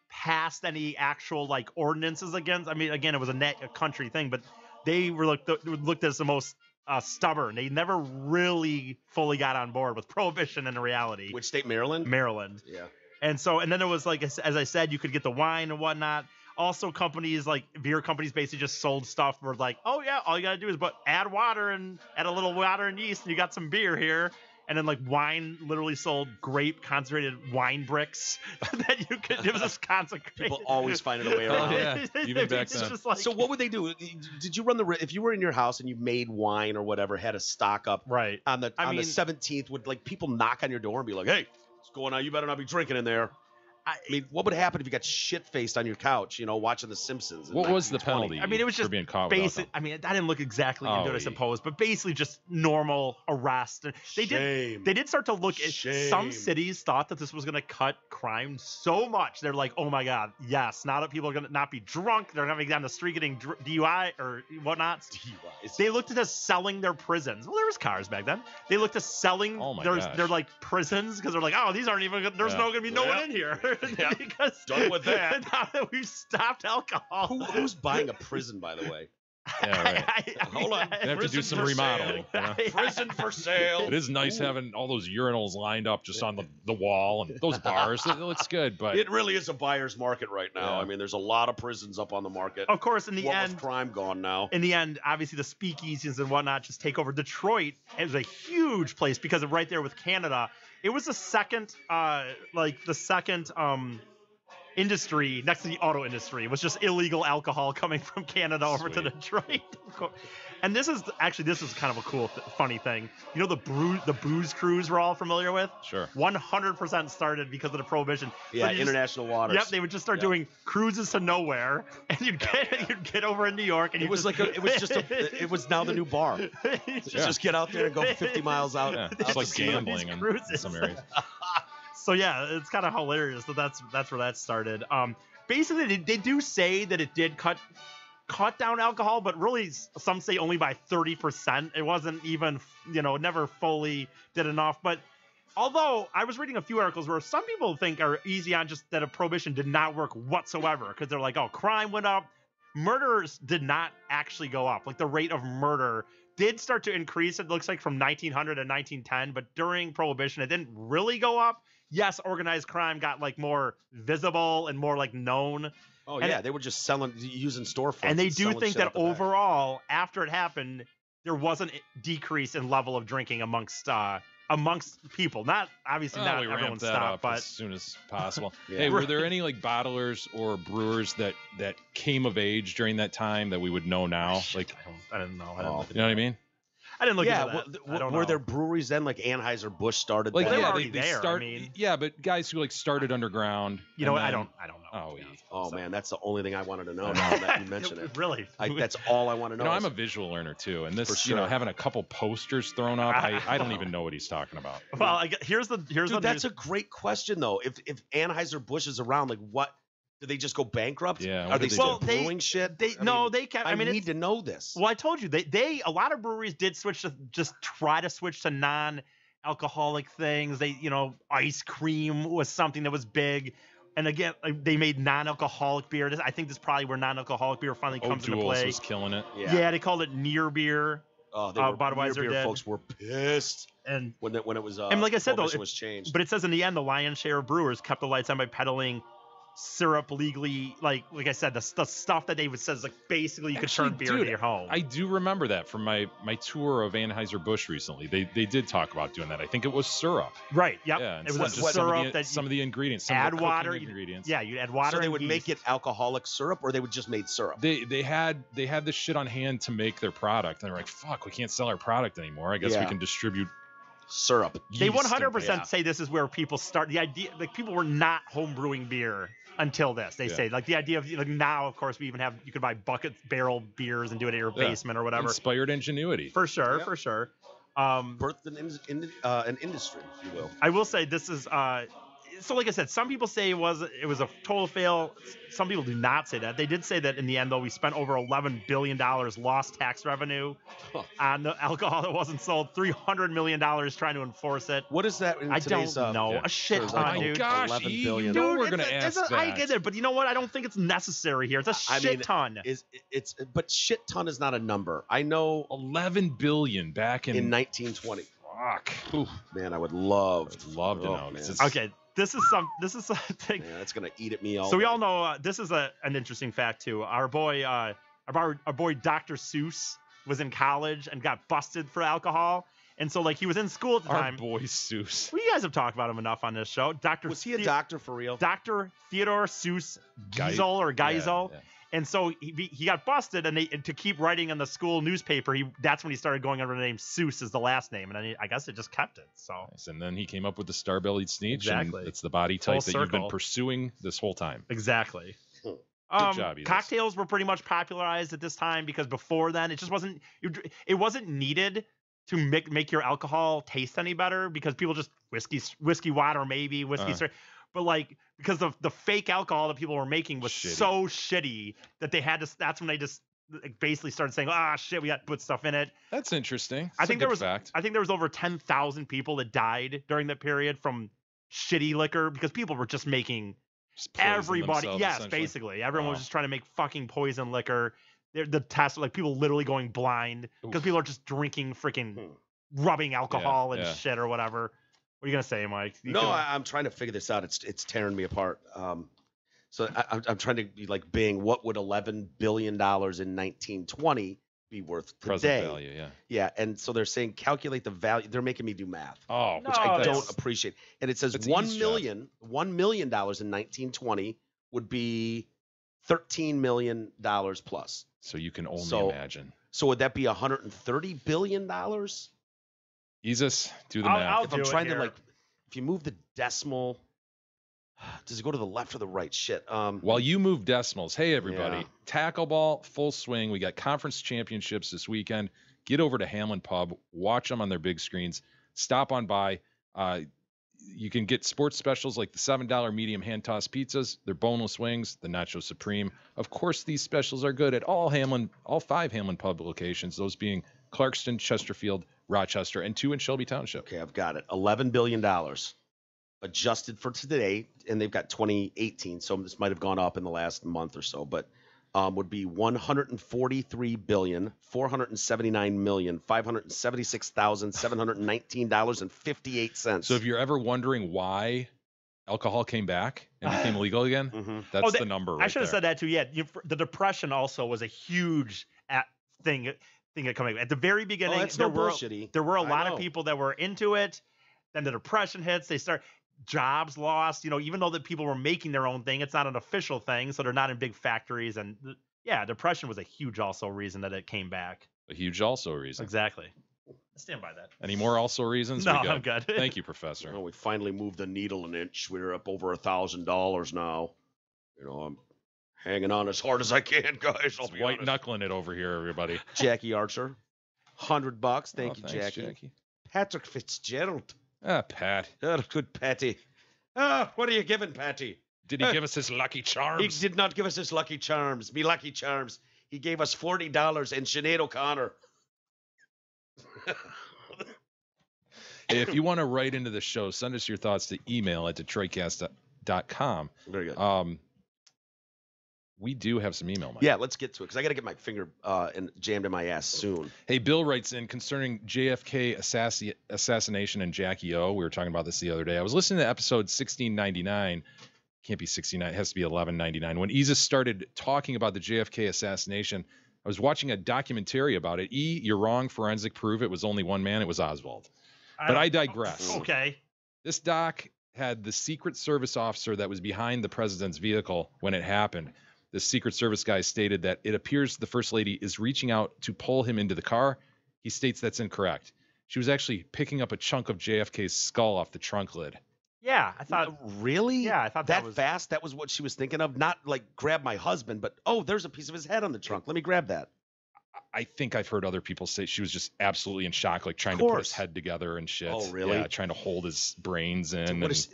passed any actual like ordinances against. I mean, again, it was a country thing, but they were looked as the most stubborn. They never really fully got on board with prohibition in reality. Which state, Maryland? Maryland. Yeah. And then it was like, as I said, you could get the wine and whatnot. Also, companies like beer companies basically just sold stuff where like, oh yeah, all you gotta do is add water and add a little water and yeast, and you got some beer here. And then like wine literally sold grape concentrated wine bricks that you could. It was just consecrated. People always finding a way around. Oh, yeah. Even back It's then. just like, So what would they do? Did you run if you were in your house and you made wine or whatever, had a stock up right? on the I mean- 17th, would like people knock on your door and be like, "Hey, what's going on? You better not be drinking in there." I mean, what would happen if you got shit faced on your couch, watching The Simpsons? in What was the 1920? penalty? I mean, it was for just being caught with basic. alcohol? I mean, I didn't look exactly into it, I Oh, suppose, but basically just normal arrest. They Shame. did start to look at some Shame. cities thought that this was going to cut crime so much. They're like, oh my God, yes. Now that people are going to not be drunk, they're going to be down the street getting DUI or whatnot. DUIs. They looked at us selling their prisons. Well, there was cars back then. They looked at selling Oh my their gosh. like prisons because they're like, oh, these aren't even. There's Yeah. no going to be no one Yeah. in here Yeah. because Done with that. now that we've stopped alcohol. Who's buying a prison, by the way? Yeah, right. Hold on. They have to do Prison some for remodeling. sale. Yeah. Prison for sale. It is nice having all those urinals lined up just on the wall and those bars. It looks good, but It really is a buyer's market right now. Yeah. I mean, there's a lot of prisons up on the market. Of course, in the what end, with crime gone now? in the end, obviously the speakeasies and whatnot just take over. Detroit is a huge place because of right there with Canada. It was the second, industry next to the auto industry. It was just illegal alcohol coming from Canada over to Sweet. Detroit. And this is kind of a cool, funny thing. You know, the booze cruise we're all familiar with? sure. 100% started because of the prohibition. So Yeah, you just- international waters. Yep, they would just start Yeah. doing cruises to nowhere, and you'd get over in New York, and It was it was now the new bar. Yeah. Just get out there and go 50 miles out. Yeah, They it's like just do these gambling in cruises. some areas. So yeah, it's kind of hilarious that that's where that started. basically they do say that it did cut down alcohol, but really some say only by 30%. It wasn't even, never fully did enough. But although I was reading a few articles where some people think are easy on just that a prohibition did not work whatsoever, because they're like, oh, crime went up. Murders did not actually go up. Like the rate of murder did start to increase, it looks like, from 1900 to 1910, but during Prohibition, it didn't really go up. Yes, organized crime got like more visible and more like known. Oh, and yeah, they were just using storefronts. And they do selling think shit that out the back. overall, after it happened, there was a decrease in level of drinking amongst people. Not obviously not we everyone ramped that stopped, up but as soon as possible. Yeah. Hey, were there any like bottlers or brewers that came of age during that time that we would know now? Like, I didn't know. you know what I mean? I didn't look Yeah, into that. I were don't there know. breweries then, like Anheuser-Busch started Like, that? they were yeah, already they there, I start. mean. Yeah, but guys who like started underground. You know and what? I then- don't know. Oh, to be yeah. honest. Oh, So- man, that's the only thing I wanted to know I now know. that you mention it. Really? That's all I want to know. You know, is- I'm a visual learner too, and this, For you know, sure. having a couple posters thrown up, I don't even know what he's talking about. Well, here's the Dude, that's news. a great question, though. If Anheuser-Busch is around, like, what? Did they just go bankrupt? Yeah, Are what they did they still do? brewing shit? I mean, they kept. I, I mean, need to know this. well, I told you they a lot of breweries did try to switch to non-alcoholic things. They, ice cream was something that was big. And again, like, they made non-alcoholic beer. I think this is probably where non-alcoholic beer finally comes into O'Doul's play. was killing it. Yeah, they called it near beer. Oh, Budweiser beer did. folks were pissed And when it was. And like I said, though, Prohibition was changed. but it says in the end, the lion's share of brewers kept the lights on by peddling syrup legally. Like I said, the stuff that they would says like basically you could Actually, turn beer dude, into your home. I do remember that from my tour of Anheuser-Busch recently. They did talk about doing that. I think it was syrup. Right. Yep. Yeah, It was instead a of just syrup that some you of the ingredients, some add of the cooking water. ingredients. Yeah, you'd add water. So they and would make yeast. it alcoholic syrup, or they would just made syrup. They had this shit on hand to make their product, and they're like, "Fuck, we can't sell our product anymore. I guess we Yeah. can distribute." Syrup. They yeast and 100% things." say this is where people start. The idea, like people were not home brewing beer until this. They Yeah. say like the idea of like now, of course, we even have you could buy bucket barrel beers and do it at your Yeah. basement or whatever. Inspired ingenuity. For sure, Yep. for sure. Birthed an industry, if you will. I will say this is so like I said, some people say it was a total fail. Some people do not say that. They did say that in the end, though, we spent over $11 billion lost tax revenue on the alcohol that wasn't sold, $300 million trying to enforce it. What is that in I today's? don't know. yeah. A shit There's ton, like, my dude. gosh, 11 you billion. know we're Dude, gonna it's ask I that. get it, but you know what? I don't think it's necessary here. It's a I shit mean, ton. But shit ton is not a number. I know 11 billion back in 1920. fuck. Oof, man, I would love I'd love to oh, know, 'cause man. it's- Okay, this is something. Man, that's gonna eat at me all. So we day. all know this is an interesting fact too. Our boy Dr. Seuss was in college and got busted for alcohol, and so like he was in school at the Our time. boy Seuss. Well, you guys have talked about him enough on this show. Was he a doctor for real? Dr. Theodore Seuss Geisel? Geisel or Geisel. Yeah, And so he got busted, and to keep writing in the school newspaper, that's when he started going under the name Seuss as the last name, and I guess it just kept it. So Nice. And then he came up with the star-bellied sneech, Exactly. and it's the body type Full that you've been circle. pursuing this whole time. exactly. Good job, Edith. Cocktails were pretty much popularized at this time because before then it just wasn't needed to make your alcohol taste any better because people just whiskey water maybe whiskey straight. But like because the fake alcohol that people were making was Shitty. so shitty that they had to. That's when they just like, basically started saying, shit, we got to put stuff in it. That's interesting. I That's a think there good was fact. I think there was over 10,000 people that died during that period from shitty liquor because people were just making Just poison everybody. themselves, Yes, essentially. basically everyone was Wow. just trying to make fucking poison liquor. The test like people literally going blind because Oof. people are just drinking freaking rubbing alcohol and yeah. shit or whatever. What are you gonna say, Mike? I'm trying to figure this out. It's tearing me apart. So I'm trying to be like Bing. What would $11 billion in 1920 be worth Present today? value, yeah. Yeah, and so they're saying calculate the value. They're making me do math, Oh, which I No, don't that's- appreciate. And it says That's $1 ease, million in 1920 would be $13 million plus. so you can only So- imagine. So would that be $130 billion? Jesus, do the I'll- math. I'll If I'm do it trying to here. like, if you move the decimal, does it go to the left or the right? Shit. While you move decimals, hey everybody, Yeah. tackle ball full swing. We got conference championships this weekend. Get over to Hamlin Pub, watch them on their big screens. Stop on by. You can get sports specials like the $7 medium hand tossed pizzas, their boneless wings, the Nacho Supreme. Of course, these specials are good at all 5 Hamlin Pub locations, those being Clarkston, Chesterfield, Rochester, and 2 in Shelby Township. Okay, I've got it. $11 billion adjusted for today, and they've got 2018, so this might have gone up in the last month or so, but would be $143,479,576,719.58. So if you're ever wondering why alcohol came back and became legal again, that's the number right I should have there. said that too. Yeah, the Depression also was a huge thing coming at the very beginning. There were a lot of people that were into it. Then the Depression hits. They start jobs lost. Even though that people were making their own thing, it's not an official thing, so they're not in big factories. And yeah, Depression was a huge also reason that it came back. A huge also reason. Exactly. I stand by that. Any more also reasons? No, I'm good. Thank you, Professor. Well, we finally moved the needle an inch. We're up over $1,000 now. I'm hanging on as hard as I can, guys. It's white knuckling it over here, everybody. Jackie Archer, $100. Thank you, thanks, Jackie. Patrick Fitzgerald. Pat. Oh, good Patty. What are you giving, Patty? Did he give us his lucky charms? He did not give us his lucky charms. Me lucky charms. He gave us $40 and Sinead O'Connor. Hey, if you want to write into the show, send us your thoughts to email at DetroitCast.com. Very good. We do have some email, Mike. Yeah, let's get to it because I got to get my finger jammed in my ass soon. Hey, Bill writes in concerning JFK assassination and Jackie O. We were talking about this the other day. I was listening to episode 1699. Can't be 69. It has to be 1199. When Isis started talking about the JFK assassination, I was watching a documentary about it. You're wrong. Forensic proof it was only one man. It was Oswald. But I digress. Okay. This doc had the Secret Service officer that was behind the president's vehicle when it happened. The Secret Service guy stated that it appears the First Lady is reaching out to pull him into the car. He states that's incorrect. She was actually picking up a chunk of JFK's skull off the trunk lid. Yeah, I thought. Really? Yeah, I thought that was fast. That was what she was thinking of. Not like grab my husband, but there's a piece of his head on the trunk. Let me grab that. I think I've heard other people say she was just absolutely in shock, like trying to put his head together and shit. Oh, really? Yeah, trying to hold his brains in. What does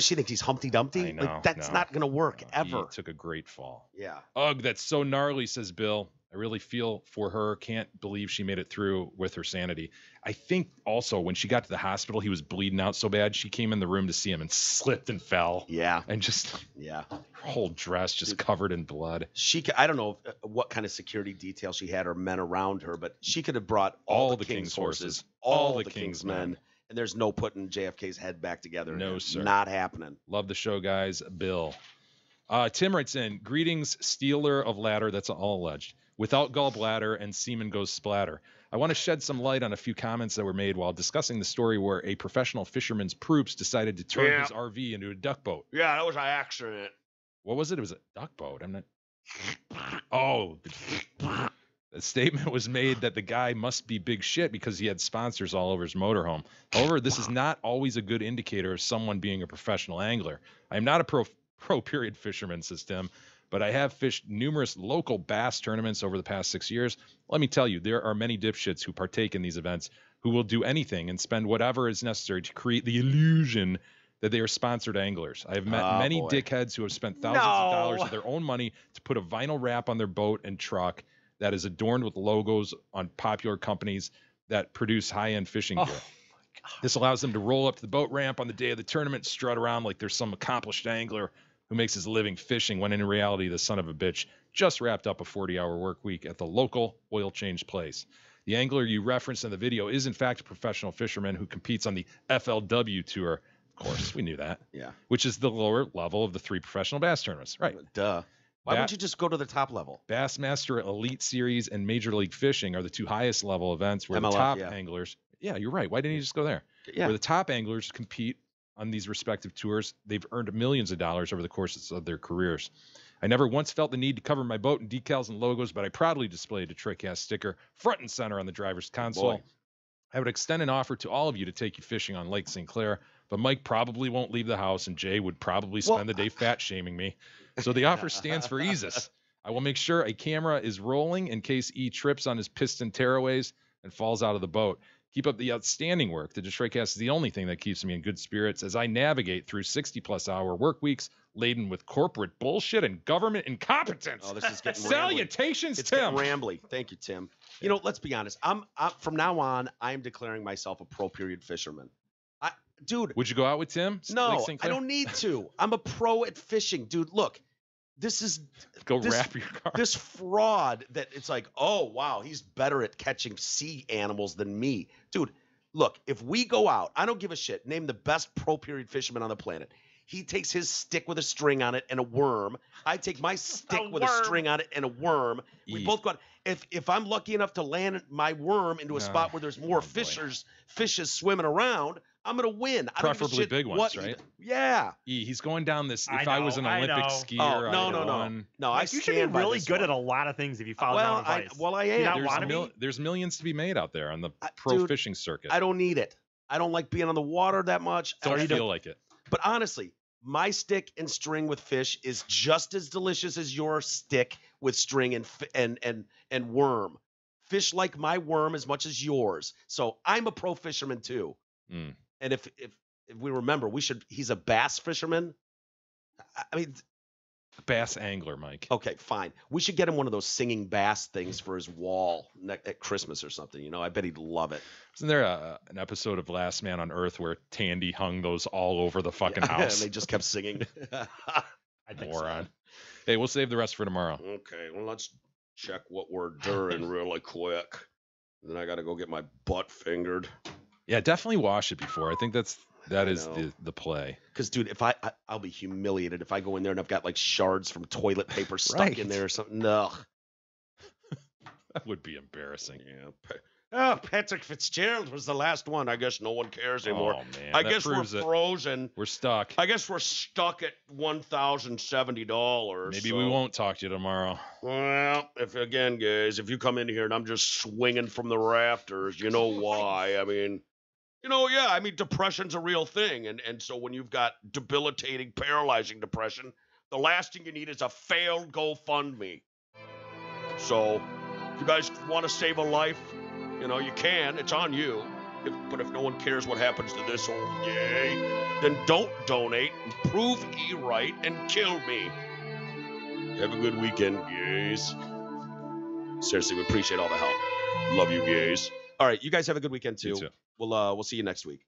she think? He's Humpty Dumpty? I know, that's not going to work ever. He took a great fall. Yeah. Ugh, that's so gnarly, says Bill. I really feel for her. Can't believe she made it through with her sanity. I think also when she got to the hospital, he was bleeding out so bad. She came in the room to see him and slipped and fell. Yeah. And just her whole dress just covered in blood. I don't know what kind of security detail she had or men around her, but she could have brought all the King's forces, all the King's men. And there's no putting JFK's head back together. No, sir. Not happening. Love the show, guys. Bill. Tim writes in, greetings, stealer of ladder. That's all alleged. Without gallbladder and semen goes splatter. I want to shed some light on a few comments that were made while discussing the story where a professional fisherman's proops decided to turn his RV into a duck boat. Yeah, that was an accident. What was it? It was a duck boat. I'm not. Oh, the statement was made that the guy must be big shit because he had sponsors all over his motorhome. However, this is not always a good indicator of someone being a professional angler. I am not a pro period fisherman, says Tim, but I have fished numerous local bass tournaments over the past 6 years. Let me tell you, there are many dipshits who partake in these events who will do anything and spend whatever is necessary to create the illusion that they are sponsored anglers. I have met many dickheads who have spent thousands of dollars of their own money to put a vinyl wrap on their boat and truck that is adorned with logos on popular companies that produce high-end fishing gear. This allows them to roll up to the boat ramp on the day of the tournament, strut around like there's some accomplished angler who makes his living fishing, when in reality, the son of a bitch just wrapped up a 40-hour work week at the local oil change place. The angler you referenced in the video is, in fact, a professional fisherman who competes on the FLW Tour. Of course, we knew that. Yeah. Which is the lower level of the 3 professional bass tournaments. Right. Duh. Why don't you just go to the top level? Bassmaster Elite Series and Major League Fishing are the 2 highest level events where MLF, the top anglers. Yeah, you're right. Why didn't you just go there? Yeah. Where the top anglers compete on these respective tours. They've earned millions of dollars over the course of their careers. I never once felt the need to cover my boat in decals and logos, but I proudly displayed a Detroitcast sticker front and center on the driver's console. Boy. I would extend an offer to all of you to take you fishing on Lake St. Clair, but Mike probably won't leave the house, and Jay would probably spend the day fat shaming me. So the offer stands for Isis. I will make sure a camera is rolling in case E trips on his piston tearaways and falls out of the boat. Keep up the outstanding work. The Detroit Cast is the only thing that keeps me in good spirits as I navigate through 60-plus hour work weeks laden with corporate bullshit and government incompetence. Oh, this is getting Salutations, It's Tim. getting rambly. Thank you, Tim. You know, let's be honest. I'm from now on, I'm declaring myself a pro period fisherman. Dude. Would you go out with Tim? No, Lake I Sinclair? don't need to. I'm a pro at fishing. Dude, look. This wrap your car. This fraud that it's like, oh, wow, he's better at catching sea animals than me. Dude, look, if we go out, I don't give a shit. Name the best pro period fisherman on the planet. He takes his stick with a string on it and a worm. I take my stick with a string on it and a worm. We both go out. If I'm lucky enough to land my worm into a spot where there's more fishes swimming around, I'm going to win. I don't give a Preferably shit big ones, what right? Yeah. He's going down this. If I I was an know, I Olympic know. skier, Oh, I no, would no, have no. won. No, I Like, you should be stand by really this good one. at a lot of things if you follow Well, down advice. I Do you not am. want to be? There's millions to be made out there on the pro Dude, fishing circuit. I don't need it. I don't like being on the water that much. don't I feel like it. But honestly, my stick and string with fish is just as delicious as your stick with string and worm. Fish like my worm as much as yours. So I'm a pro fisherman too. Mm. And if we remember, he's a bass fisherman. I mean, Bass angler, Mike. okay, fine. We should get him one of those singing bass things for his wall at Christmas or something. You know, I bet he'd love it. Isn't there an episode of Last Man on Earth where Tandy hung those all over the fucking house? and they just kept singing. I think Moron. Hey, we'll save the rest for tomorrow. Okay, well, let's check what we're doing really quick. Then I got to go get my butt fingered. Yeah, definitely wash it before. I think that is know. the play. Because, dude, if I'll be humiliated if I go in there and I've got like shards from toilet paper stuck Right. in there or something. Ugh. That would be embarrassing. Yeah. Oh, Patrick Fitzgerald was the last one. I guess no one cares anymore. Oh man, I that guess we're proves it. frozen. We're stuck. I guess we're stuck at $1,070. Maybe we won't talk to you tomorrow. Well, if you come in here and I'm just swinging from the rafters, you know why. I mean, depression's a real thing. And so when you've got debilitating, paralyzing depression, the last thing you need is a failed GoFundMe. So if you guys want to save a life, you can. It's on you. But if no one cares what happens to this old yay, then don't donate and prove E right and kill me. Have a good weekend, gays. Seriously, we appreciate all the help. Love you, gays. All right, you guys have a good weekend too. You too. We'll see you next week.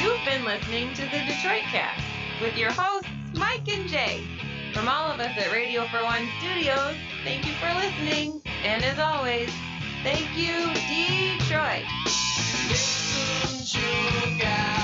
You've been listening to the Detroit Cast with your hosts, Mike and Jay. From all of us at Radio for One Studios, thank you for listening. And as always, thank you, Detroit. Listen, you guys.